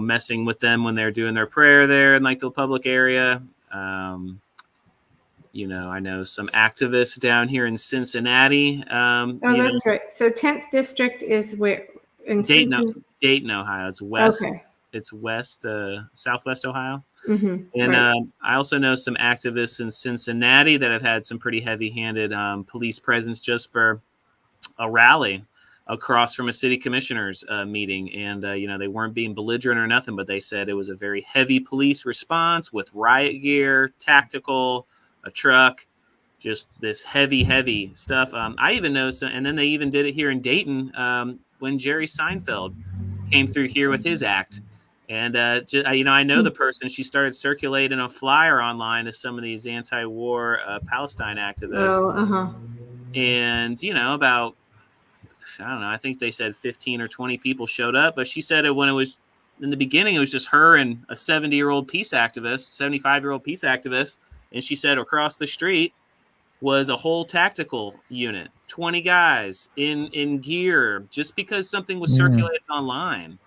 messing with them when they're doing their prayer there in like the public area. I know some activists down here in Cincinnati. That's right. So 10th district is where? In Dayton, Ohio. It's west. Okay. It's west, southwest Ohio. Mm-hmm. And right. I also know some activists in Cincinnati that have had some pretty heavy-handed police presence just for a rally across from a city commissioner's meeting. And, they weren't being belligerent or nothing, but they said it was a very heavy police response with riot gear, tactical, a truck, just this heavy stuff. I even know some, and then they even did it here in Dayton when Jerry Seinfeld came through here with his act. And, I know the person. She started circulating a flyer online to some of these anti-war Palestine activists. Oh, uh-huh. And, about I don't know, I think they said 15 or 20 people showed up, but she said when it was in the beginning, it was just her and a 70-year-old peace activist, 75-year-old peace activist. And she said across the street was a whole tactical unit, 20 guys in gear, just because something was circulated online,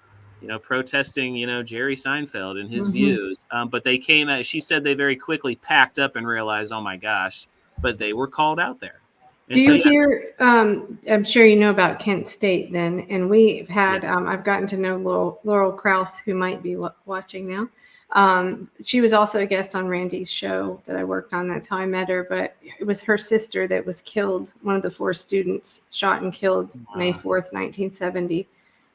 protesting, Jerry Seinfeld and his views. But they came out, she said they very quickly packed up and realized, oh my gosh, but they were called out there. Do you hear, I'm sure you know about Kent State then, and we've had, I've gotten to know Laurel Krauss, who might be watching now. She was also a guest on Randy's show that I worked on. That's how I met her, but it was her sister that was killed. One of the 4 students shot and killed May 4th, 1970.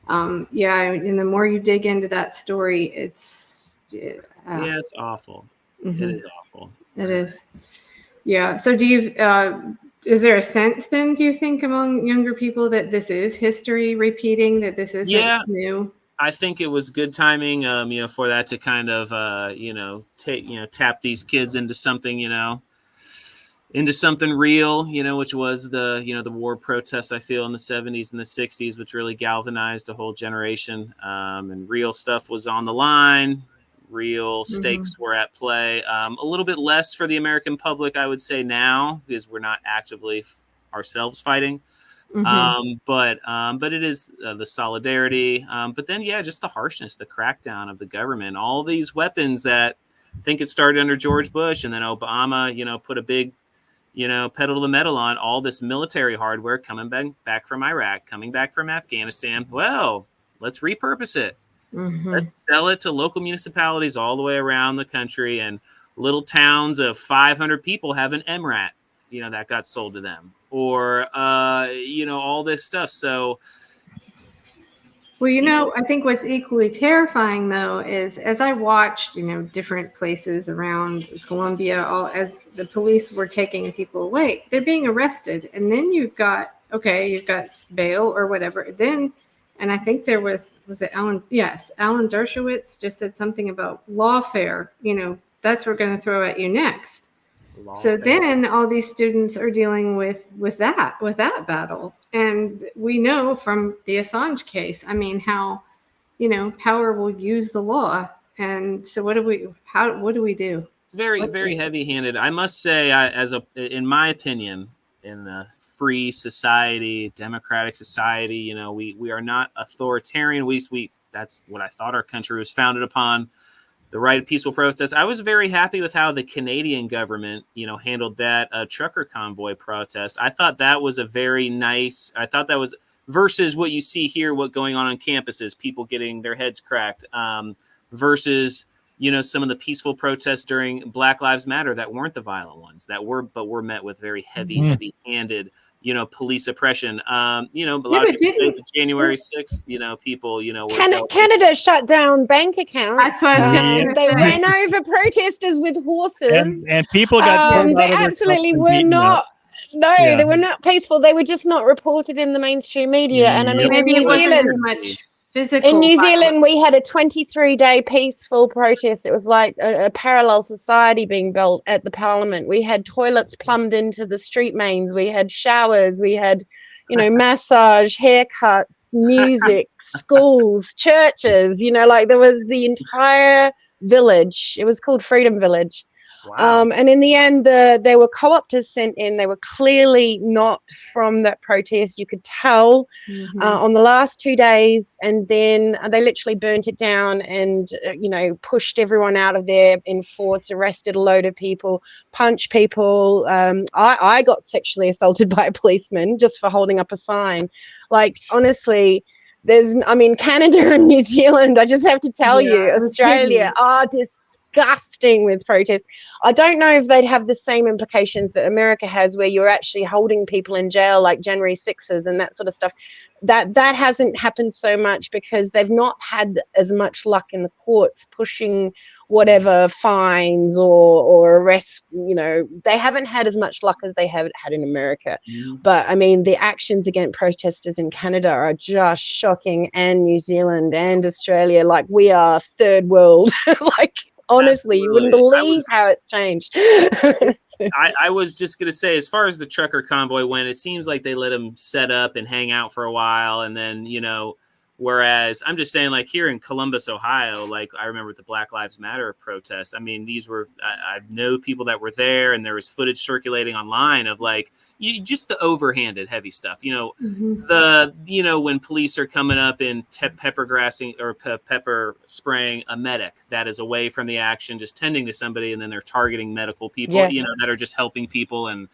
And the more you dig into that story, it's awful. It is awful. It is. Yeah. So do you, is there a sense then, do you think, among younger people that this is history repeating, that this isn't new? I think it was good timing, for that to kind of, tap these kids into something, real, which was the war protests, I feel, in the 70s and the 60s, which really galvanized a whole generation. And real stuff was on the line. Real stakes were at play. A little bit less for the American public, I would say, now, because we're not actively ourselves fighting. But it is the solidarity. But then, just the harshness, the crackdown of the government, all these weapons that I think it started under George Bush, and then Obama, put a big, pedal to the metal on all this military hardware coming back from Iraq, coming back from Afghanistan. Well, let's repurpose it. Let's sell it to local municipalities all the way around the country, and little towns of 500 people have an MRAT, that got sold to them, or, all this stuff. So, well, I think what's equally terrifying, though, is as I watched, different places around Colombia, as the police were taking people away, they're being arrested. And then you've got bail or whatever. Then, and I think there was it Alan Dershowitz just said something about lawfare, that's what we're going to throw at you next. So then all these students are dealing with that battle. And we know from the Assange case, how, power will use the law. And so what do we do? It's very, very heavy-handed. I must say, in my opinion, in a free society, democratic society, we are not authoritarian. We that's what I thought our country was founded upon. The right of peaceful protest. I was very happy with how the Canadian government, handled that trucker convoy protest. I thought that was versus what you see here, what going on campuses, people getting their heads cracked, versus, some of the peaceful protests during Black Lives Matter that weren't the violent ones, but were met with very heavy-handed, police oppression. But a lot of people say that January 6th, people, were Canada shut down bank accounts. That's what I was going to They say. ran over protesters with horses. And people got they absolutely were not. No, they were not peaceful. They were just not reported in the mainstream media. And I mean, maybe in New Zealand, much physical. In New Zealand, we had a 23-day peaceful protest. It was like a parallel society being built at the parliament. We had toilets plumbed into the street mains. We had showers. We had, massage, haircuts, music, schools, churches. There was the entire village. It was called Freedom Village. Wow. And in the end, there were co-opters sent in. They were clearly not from that protest. You could tell on the last 2 days. And then they literally burnt it down and, pushed everyone out of there in force, arrested a load of people, punched people. I got sexually assaulted by a policeman just for holding up a sign. Like, honestly, Canada and New Zealand, I just have to tell you, Australia are disgusting with protests. I don't know if they'd have the same implications that America has, where you're actually holding people in jail like January 6th and that sort of stuff. That hasn't happened so much because they've not had as much luck in the courts pushing whatever fines or arrests. They haven't had as much luck as they have had in America. But the actions against protesters in Canada are just shocking, and New Zealand and Australia, like we are third world, like Honestly, you wouldn't believe how it's changed. I was just going to say, as far as the trucker convoy went, it seems like they let them set up and hang out for a while. And then, whereas I'm just saying, like here in Columbus, Ohio, like I remember the Black Lives Matter protests. I mean, I know people that were there, and there was footage circulating online of like, just the overhanded heavy stuff, when police are coming up and pepper spraying a medic that is away from the action, just tending to somebody, and then they're targeting medical people, that are just helping people. And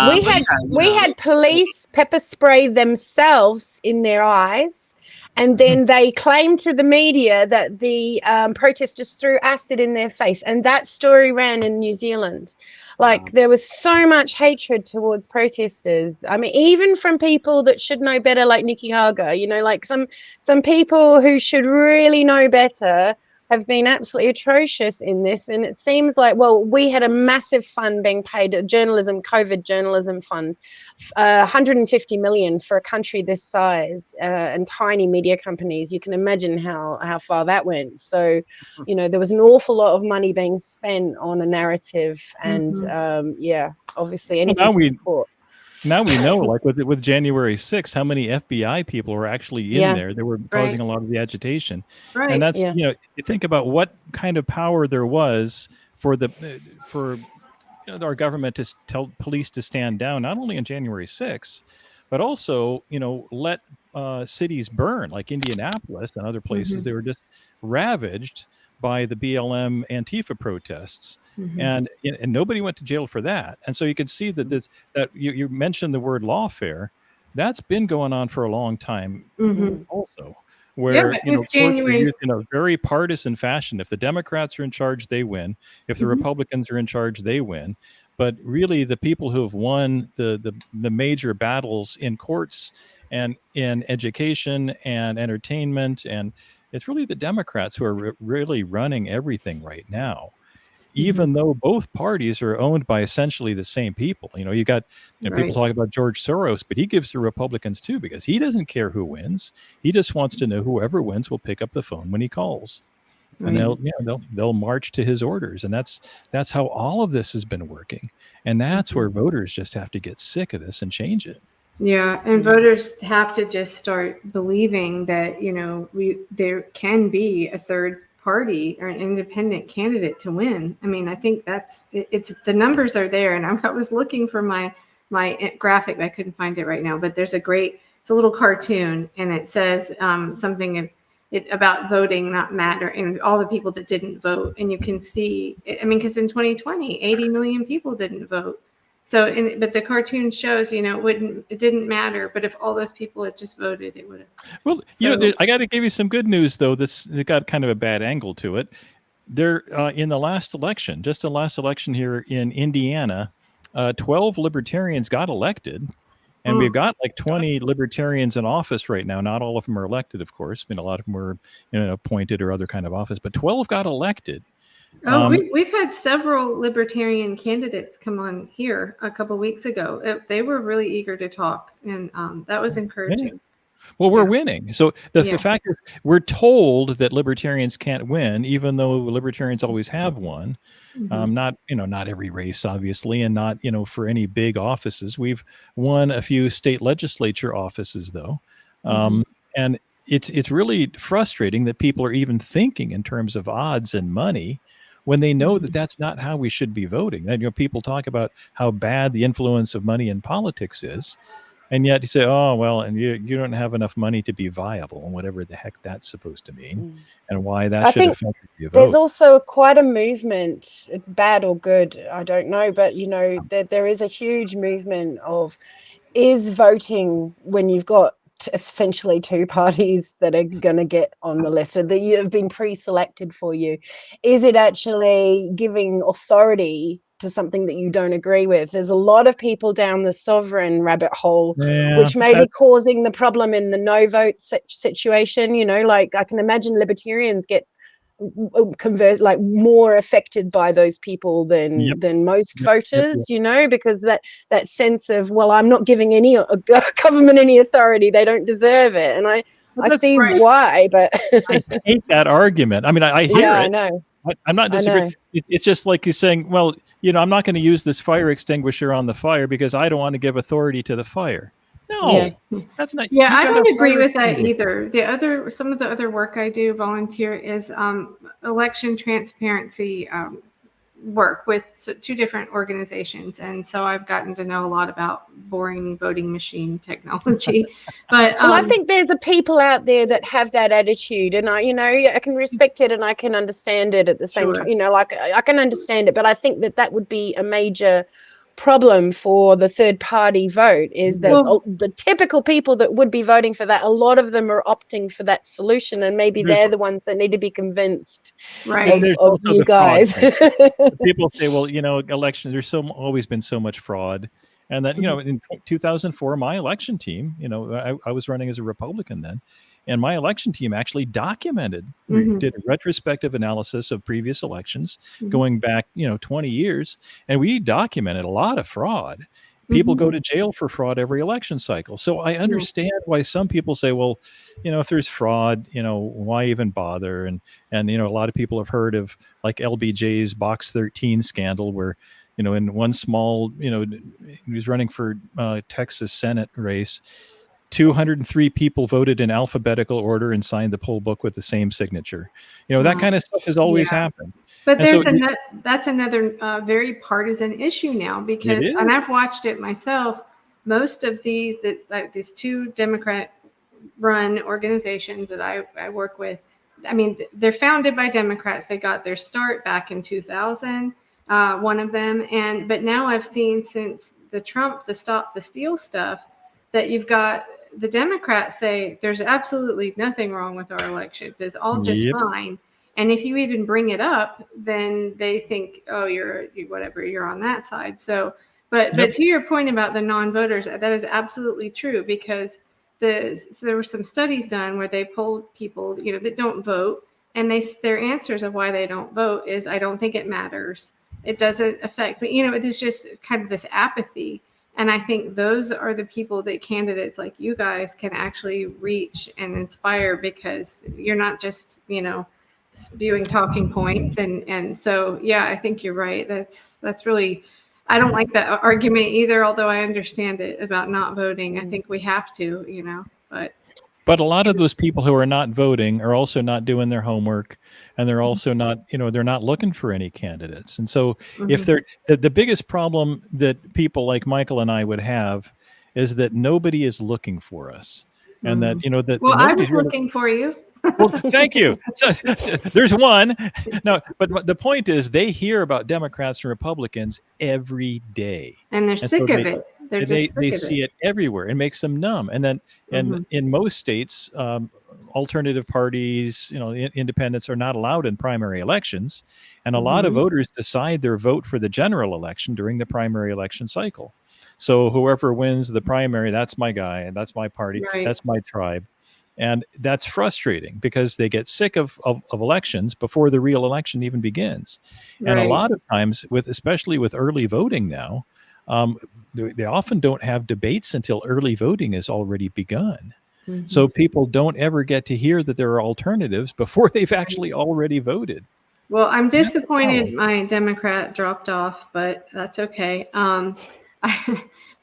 we had police pepper spray themselves in their eyes, and then they claimed to the media that the protesters threw acid in their face, and that story ran in New Zealand. Like there was so much hatred towards protesters. I mean, even from people that should know better, like Nikki Hager, like some people who should really know better have been absolutely atrocious in this. And it seems like, we had a massive fund being paid, a COVID journalism fund, 150 million for a country this size, and tiny media companies. You can imagine how far that went. So, there was an awful lot of money being spent on a narrative, and obviously anything to support. Now we know, like with January 6th, how many FBI people were actually in there. They were causing a lot of the agitation. Right. And that's, you think about what kind of power there was for our government to tell police to stand down, not only on January 6th, but also, let cities burn, like Indianapolis and other places. They were just ravaged by the BLM Antifa protests, and nobody went to jail for that. And so you can see that you mentioned the word lawfare. That's been going on for a long time, also. Where January, used in a very partisan fashion. If the Democrats are in charge, they win. If the Republicans are in charge, they win. But really, the people who have won the major battles in courts and in education and entertainment, and it's really the Democrats who are really running everything right now, even though both parties are owned by essentially the same people. You got people talk about George Soros, but he gives to Republicans too, because he doesn't care who wins. He just wants to know whoever wins will pick up the phone when he calls, and they'll march to his orders. And that's how all of this has been working. And that's where voters just have to get sick of this and change it. Yeah, and voters have to just start believing that, there can be a third party or an independent candidate to win. I mean, I think it's the numbers are there, and I was looking for my graphic, I couldn't find it right now, but there's it's a little cartoon, and it says something about voting not matter, and all the people that didn't vote. And you can see, because in 2020, 80 million people didn't vote. So, but the cartoon shows, it didn't matter. But if all those people had just voted, it would have. Well, I got to give you some good news, though. It got kind of a bad angle to it. There, in the last election, just the last election here in Indiana, 12 libertarians got elected, and we've got like 20 libertarians in office right now. Not all of them are elected, of course. A lot of them were, appointed or other kind of office, but 12 got elected. We've had several libertarian candidates come on here a couple of weeks ago. They were really eager to talk, and that was encouraging. Yeah. Well, we're winning. So the fact is, we're told that libertarians can't win, even though libertarians always have won. Not every race, obviously, and not for any big offices. We've won a few state legislature offices, though, and it's really frustrating that people are even thinking in terms of odds and money, when they know that that's not how we should be voting. And people talk about how bad the influence of money in politics is, and yet you say, oh well, and you don't have enough money to be viable, and whatever the heck that's supposed to mean, and why that should affect your vote. There's also quite a movement, bad or good, I don't know, but there is a huge movement of, is voting when you've got essentially two parties that are going to get on the list, or that you have been pre-selected for you, is it actually giving authority to something that you don't agree with? There's a lot of people down the sovereign rabbit hole, which may be causing the problem in the no vote situation. Like I can imagine libertarians get more affected by those people than most voters, because that sense of, well, I'm not giving any government any authority, they don't deserve it. And I see why, but I hate that argument. I mean, I hear it. I know. I'm not I disagreeing. know. It's just like he's saying, well, I'm not going to use this fire extinguisher on the fire because I don't want to give authority to the fire. No, Yeah. that's not. Yeah, You I got a don't agree fire with that extinguisher. either. Some of the other work I do volunteer is election transparency work with two different organizations, and so I've gotten to know a lot about boring voting machine technology. But Well, I think there's a people out there that have that attitude, and I can respect it and I can understand it at the same Sure. time. Like I can understand it, but I think that would be a major problem for the third party vote, is that the typical people that would be voting for that, a lot of them are opting for that solution, and maybe they're the ones that need to be convinced right. And there's of also you the fraud guys. thing. People say, well, election, there's always been so much fraud. And that, in 2004, my election team, I was running as a Republican then, and my election team actually documented, did a retrospective analysis of previous elections going back, 20 years. And we documented a lot of fraud. People go to jail for fraud every election cycle. So I understand why some people say, well, if there's fraud, why even bother? And a lot of people have heard of like LBJ's Box 13 scandal where, in one small, he was running for Texas Senate race. 203 people voted in alphabetical order and signed the poll book with the same signature. That kind of stuff has always happened. But And that's another very partisan issue now, because, It is. and I've watched it myself. Most of these these two Democrat-run organizations that I work with, I mean, they're founded by Democrats. They got their start back in 2000. One of them, but now I've seen since the Stop the Steal stuff, that you've got the Democrats say there's absolutely nothing wrong with our elections. It's all just fine. And if you even bring it up, then they think, oh, you're on that side. So, but to your point about the non-voters, that is absolutely true, because so there were some studies done where they polled people, that don't vote, and their answers of why they don't vote is, I don't think it matters. It doesn't affect me. It's just kind of this apathy. And I think those are the people that candidates like you guys can actually reach and inspire, because you're not just, spewing talking points. And so, yeah, I think you're right. That's really, I don't like that argument either, although I understand it about not voting. I think we have to, But a lot of those people who are not voting are also not doing their homework, and they're also not, they're not looking for any candidates. And so if they're the biggest problem that people like Michael and I would have is that nobody is looking for us. And that, well, I was looking for you. Well, thank you. So, there's one. No, but the point is, they hear about Democrats and Republicans every day, and they're sick of it. They see it everywhere. It makes them numb. And then, and in most states, alternative parties, independents are not allowed in primary elections, and a lot of voters decide their vote for the general election during the primary election cycle. So whoever wins the primary, that's my guy, and that's my party, that's my tribe. And that's frustrating, because they get sick of elections before the real election even begins. And a lot of times, especially with early voting now, they often don't have debates until early voting has already begun. So people don't ever get to hear that there are alternatives before they've actually already voted. Well, I'm disappointed my Democrat dropped off, but that's okay.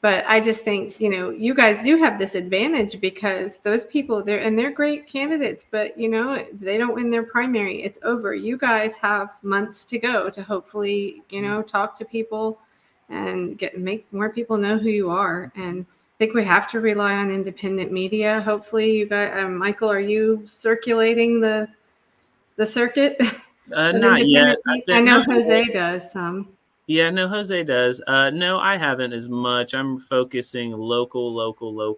But I just think, you guys do have this advantage, because those people they're great candidates, but they don't win their primary, it's over. You guys have months to go to hopefully, talk to people and make more people know who you are. And I think we have to rely on independent media. Hopefully you guys, Michael, are you circulating the circuit? Not yet. I know Jose does some. Yeah, no, Jose does. No, I haven't as much. I'm focusing local.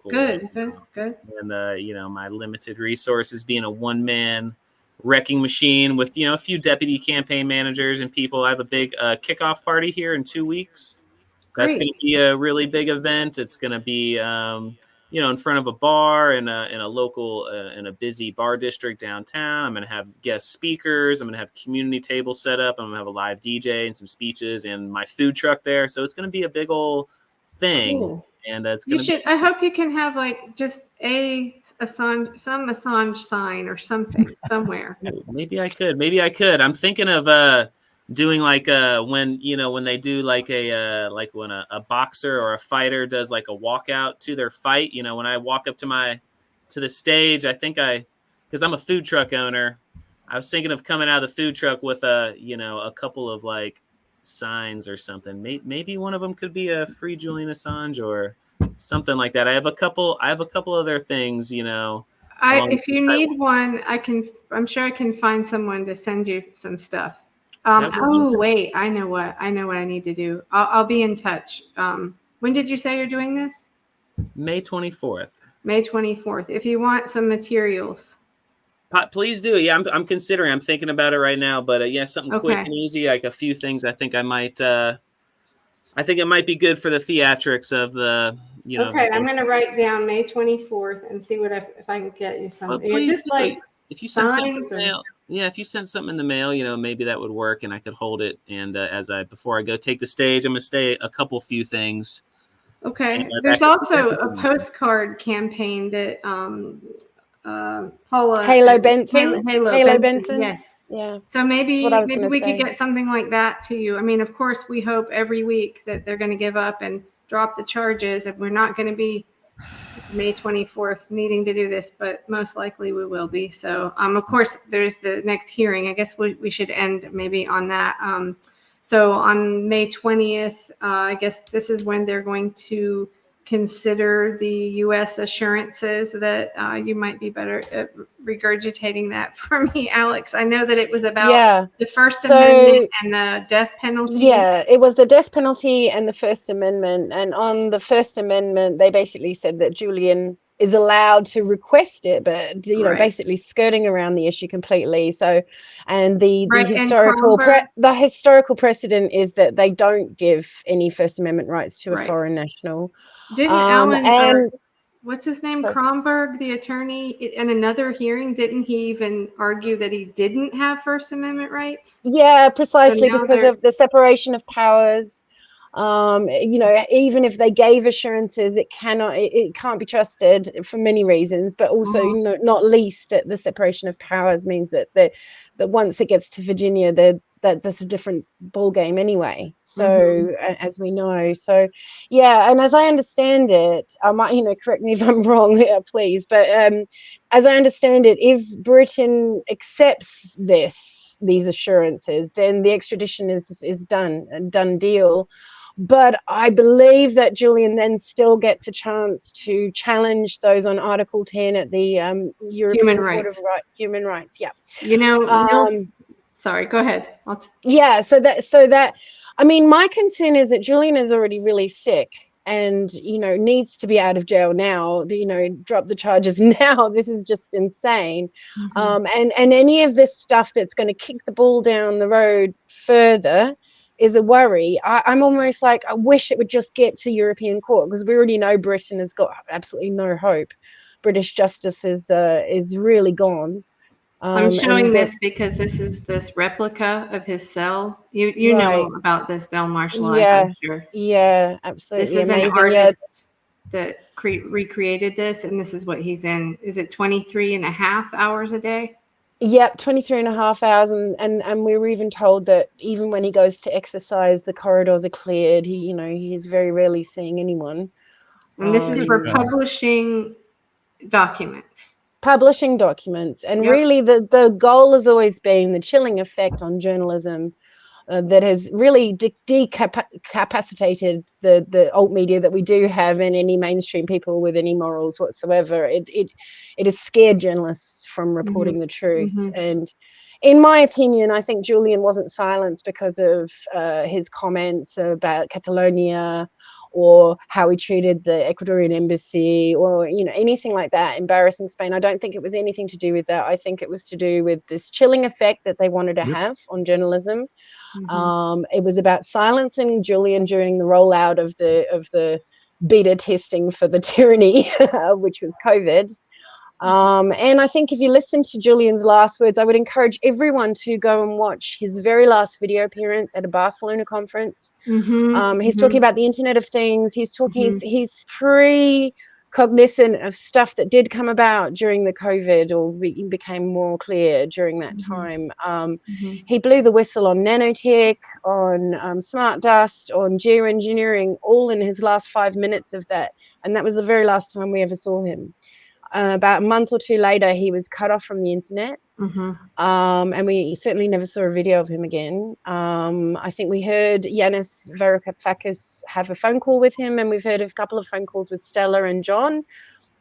Good. And my limited resources, being a one-man wrecking machine with a few deputy campaign managers and people. I have a big kickoff party here in 2 weeks. That's going to be a really big event. It's going to be in front of a bar in a local in a busy bar district downtown. I'm going to have guest speakers. I'm going to have community tables set up. I'm going to have a live DJ and some speeches and my food truck there. So it's going to be a big old thing. Cool. and it's You gonna should. I hope you can have like just some Assange sign or something somewhere. Maybe I could. I'm thinking of doing like when they do like like when a boxer or a fighter does like a walkout to their fight. When I walk up to the stage, I think because I'm a food truck owner, I was thinking of coming out of the food truck with a couple of like signs or something. Maybe one of them could be a free Julian Assange or something like that. I have a couple other things, If you need one, I'm sure I can find someone to send you some stuff. Wait, I know what I need to do. I'll be in touch. When did you say you're doing this? May 24th. May 24th. If you want some materials, please do. Yeah, I'm considering. I'm thinking about it right now. But something quick and easy, like a few things. I think I might. I think it might be good for the theatrics of the. Okay, I'm going to write down May 24th and see if I can get you something. Please, just like if you send something in the mail. Yeah, if you sent something in the mail, maybe that would work, and I could hold it. And before I go take the stage, I'm going to say a few things. Okay. There's also a postcard campaign that Paula Halo Benson. Yes. Yeah. So maybe we could get something like that to you. I mean, of course, we hope every week that they're going to give up and drop the charges, and we're not going to be May 24th needing to do this, but most likely we will be. So, of course, there's the next hearing. I guess we should end maybe on that. So on May 20th, I guess this is when they're going to consider the U.S. assurances that you might be better at regurgitating that for me, Alex. I know that it was about the First Amendment and the death penalty. Yeah, it was the death penalty and the First Amendment. And on the First Amendment, they basically said that Julian is allowed to request it, but basically skirting around the issue completely. So, and the historical precedent is that they don't give any First Amendment rights to a foreign national. Didn't Alan what's his name, Kronberg, the attorney, in another hearing, didn't he even argue that he didn't have First Amendment rights? Yeah, precisely, because of the separation of powers. Even if they gave assurances, it can't be trusted for many reasons, but also not least that the separation of powers means that once it gets to Virginia, that's a different ball game anyway. So as we know, and as I understand it, I might correct me if I'm wrong, please, but as I understand it, if Britain accepts these assurances, then the extradition is done, a done deal. But I believe that Julian then still gets a chance to challenge those on Article 10 at the European Court of Human Rights. Yeah. Sorry, go ahead. So that I mean, my concern is that Julian is already really sick and needs to be out of jail now. Drop the charges now. This is just insane. And any of this stuff that's going to kick the ball down the road further is a worry. I'm almost like, I wish it would just get to European Court, because we already know Britain has got absolutely no hope. British justice is really gone. I'm showing this because this is this replica of his cell. You know about this Belmarsh life, I'm sure. Yeah, absolutely. This is amazing. an artist that recreated this, and this is what he's in. Is it 23 and a half hours a day? Yep, 23 and a half hours. And we were even told that even when he goes to exercise, the corridors are cleared. He is very rarely seeing anyone. And this is for publishing documents. And really the goal has always been the chilling effect on journalism that has really decapacitated the alt media that we do have, and any mainstream people with any morals whatsoever. It has scared journalists from reporting the truth. And in my opinion, I think Julian wasn't silenced because of his comments about Catalonia, or how he treated the Ecuadorian embassy, or anything like that, embarrassing Spain. I don't think it was anything to do with that. I think it was to do with this chilling effect that they wanted to have on journalism. It was about silencing Julian during the rollout of the beta testing for the tyranny, which was COVID. And I think if you listen to Julian's last words, I would encourage everyone to go and watch his very last video appearance at a Barcelona conference. He's talking about the Internet of Things. He's talking, he's pre-cognizant of stuff that did come about during the COVID or became more clear during that time. He blew the whistle on nanotech, on smart dust, on geoengineering, all in his last 5 minutes of that. And that was the very last time we ever saw him. About a month or two later, he was cut off from the internet. And we certainly never saw a video of him again. I think we heard Yanis Varoufakis have a phone call with him, and we've heard a couple of phone calls with Stella and John.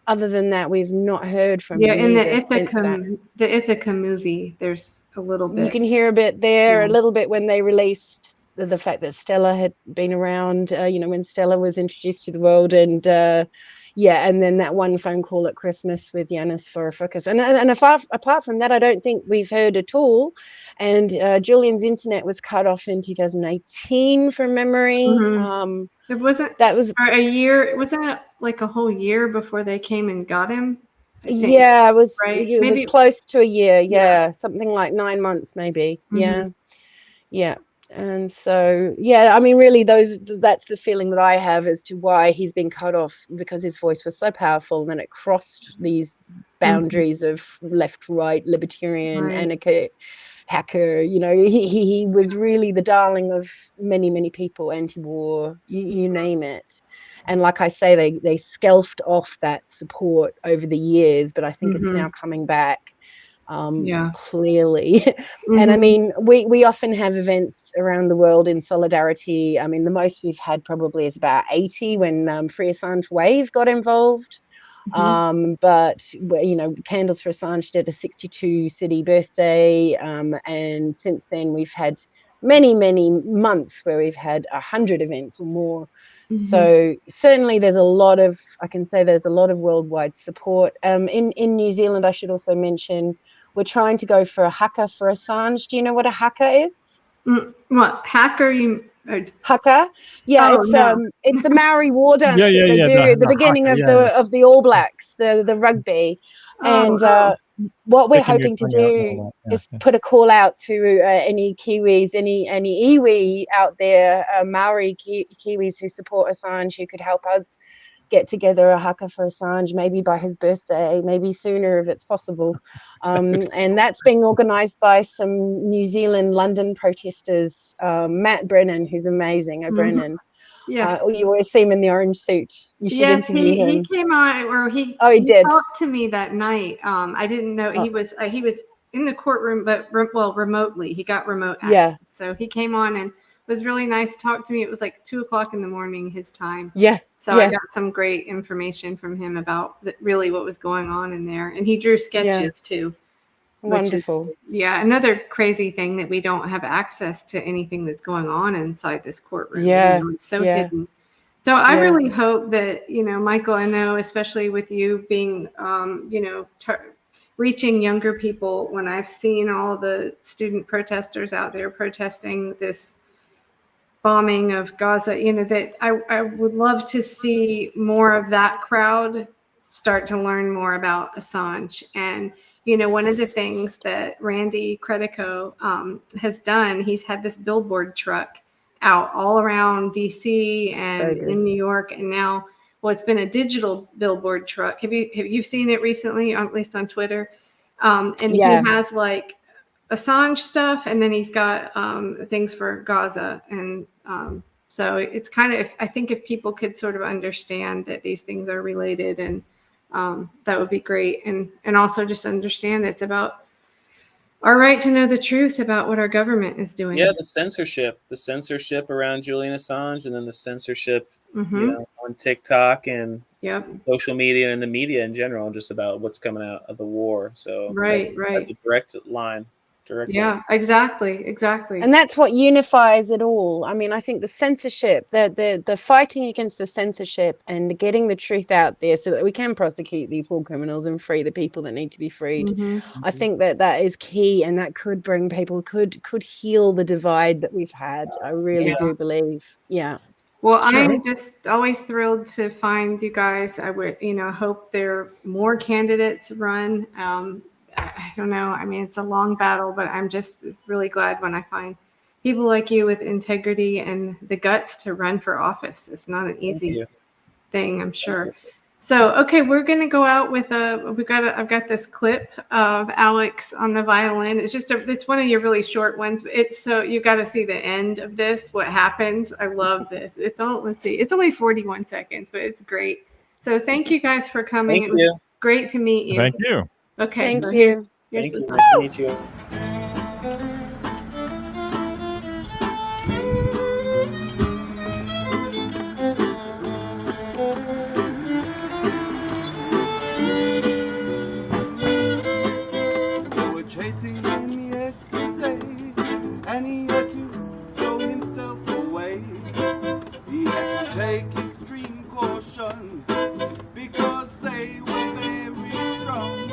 Other than that, we've not heard from him. In the Ithaca movie, there's a little bit. You can hear a bit there, a little bit when they released the fact that Stella had been around, when Stella was introduced to the world, and and then that one phone call at Christmas with Yanis Varoufakis. And apart from that, I don't think we've heard at all. And Julian's internet was cut off in 2018 from memory. It wasn't that was a year. Wasn't it like a whole year before they came and got him? Yeah, it was. Right? It was close to a year. Yeah, something like 9 months, maybe. Yeah. And so, I mean, really, that's the feeling that I have as to why he's been cut off, because his voice was so powerful, and then it crossed these boundaries of left, right, libertarian, anarchist, hacker. He was really the darling of many, many people, anti-war, you name it. And like I say, they skelfed off that support over the years, but I think it's now coming back. Clearly. And I mean, we often have events around the world in solidarity. I mean, the most we've had probably is about 80 when Free Assange Wave got involved. But Candles for Assange did a 62 city birthday, and since then we've had many months where we've had 100 events or more. So certainly there's a lot of worldwide support. In New Zealand, I should also mention, we're trying to go for a haka for Assange. Do you know what a haka is? What hacker? Haka? Yeah, it's the Maori war dance that they do at the beginning of the All Blacks, the rugby. What we're hoping to do is put a call out to any Kiwis, any iwi out there, Maori Kiwis who support Assange, who could help us get together a haka for Assange, maybe by his birthday, maybe sooner if it's possible. And that's being organised by some New Zealand, London protesters, Matt Brennan, who's amazing, Brennan. You always see him in the orange suit. You should interview him. He came on, or he did talked to me that night. I didn't know he was in the courtroom, but remotely. He got remote access. So he came on and was really nice to talk to me. It was like 2:00 in the morning his time. So I got some great information from him about really what was going on in there, and he drew sketches too. Wonderful. Another crazy thing that we don't have access to anything that's going on inside this courtroom. It's so hidden. So I really hope that, Michael, I know, especially with you being, reaching younger people, when I've seen all the student protesters out there protesting this bombing of Gaza, that I would love to see more of that crowd start to learn more about Assange. And one of the things that Randy Credico has done, he's had this billboard truck out all around DC and in New York, and now, it's been a digital billboard truck. Have you seen it recently, at least on Twitter? And he has like Assange stuff, and then he's got things for Gaza, and so it's kind of, I think if people could sort of understand that these things are related, and that would be great. And also just understand it's about our right to know the truth about what our government is doing. Yeah, the censorship around Julian Assange, and then the censorship on TikTok and social media and the media in general, just about what's coming out of the war. So that's a direct line. Exactly. And that's what unifies it all. I mean, I think the censorship, the fighting against the censorship and getting the truth out there so that we can prosecute these war criminals and free the people that need to be freed. I think that is key, and that could bring people, could heal the divide that we've had. I really do believe. Well, Sure. I'm just always thrilled to find you guys. I would, hope there more candidates run. I don't know. I mean, it's a long battle, but I'm just really glad when I find people like you with integrity and the guts to run for office. It's not an easy thing, I'm sure. So, okay, we're going to go out with I've got this clip of Alex on the violin. It's one of your really short ones, but you got to see the end of this, what happens. I love this. It's only 41 seconds, but it's great. So thank you guys for coming. Thank It was you. great to meet you. Thank you. Okay. Thank so you. here's Thank you. the Nice to meet you. Chasing him yesterday, and he had to throw himself away. He had to take extreme caution because they were very strong.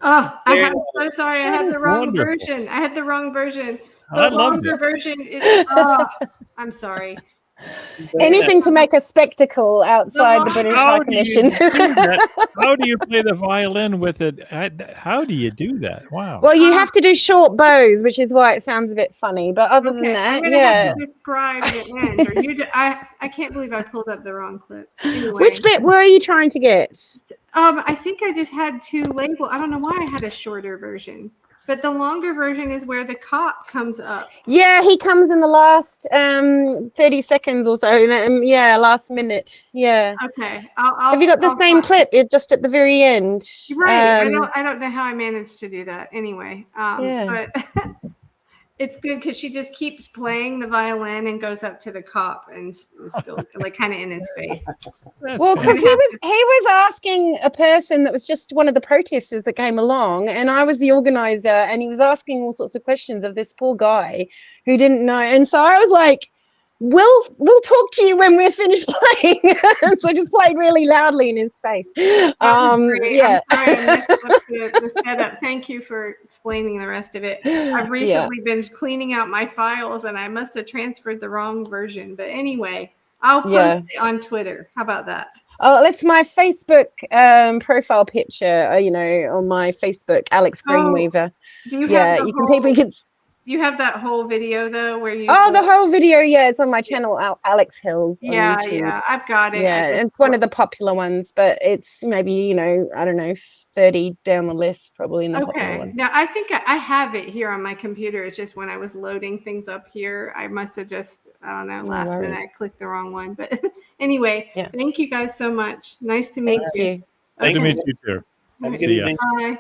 Oh, I'm so sorry. I had the wrong Wonderful. version. I had the wrong version. The I loved longer it. version is. Oh, I'm sorry. Anything to make a spectacle outside the British High How do you Commission. do that? How do you play the violin with it? How do you do that? Wow. Well, you have to do short bows, which is why it sounds a bit funny. But other than I'm that, gonna yeah. have to describe the end. Or I can't believe I pulled up the wrong clip. Anyway, Which bit were you trying to get? I think I just had two labels. I don't know why I had a shorter version, but the longer version is where the cop comes up. Yeah, he comes in the last 30 seconds or so. Yeah, last minute. Yeah. Okay. Have you got the same clip? It just at the very end. Right. I don't know how I managed to do that. Anyway, Yeah. but it's good because she just keeps playing the violin and goes up to the cop and still like kind of in his face. Well, because he was asking a person that was just one of the protesters that came along, and I was the organizer, and he was asking all sorts of questions of this poor guy who didn't know, and so I was like, we'll talk to you when we're finished playing. And so I just played really loudly in his face. Yeah. I'm sorry I messed up the setup. Thank you for explaining the rest of it. I've recently been cleaning out my files and I must have transferred the wrong version. But anyway, I'll post it on Twitter. How about that? Oh, it's my Facebook profile picture, on my Facebook, Alex Greenweaver. Do you have people can. You have that whole video though, where you? Oh, the whole video, yeah, it's on my channel, Alex Hills. On YouTube. Yeah, I've got it. Yeah, it's one of the popular ones, but it's maybe I don't know, 30 down the list, probably in the popular ones. Now I think I have it here on my computer. It's just when I was loading things up here, I must have just last minute I clicked the wrong one. But anyway, thank you guys so much. Nice to meet you. Nice to meet you too. Have a good evening. Bye.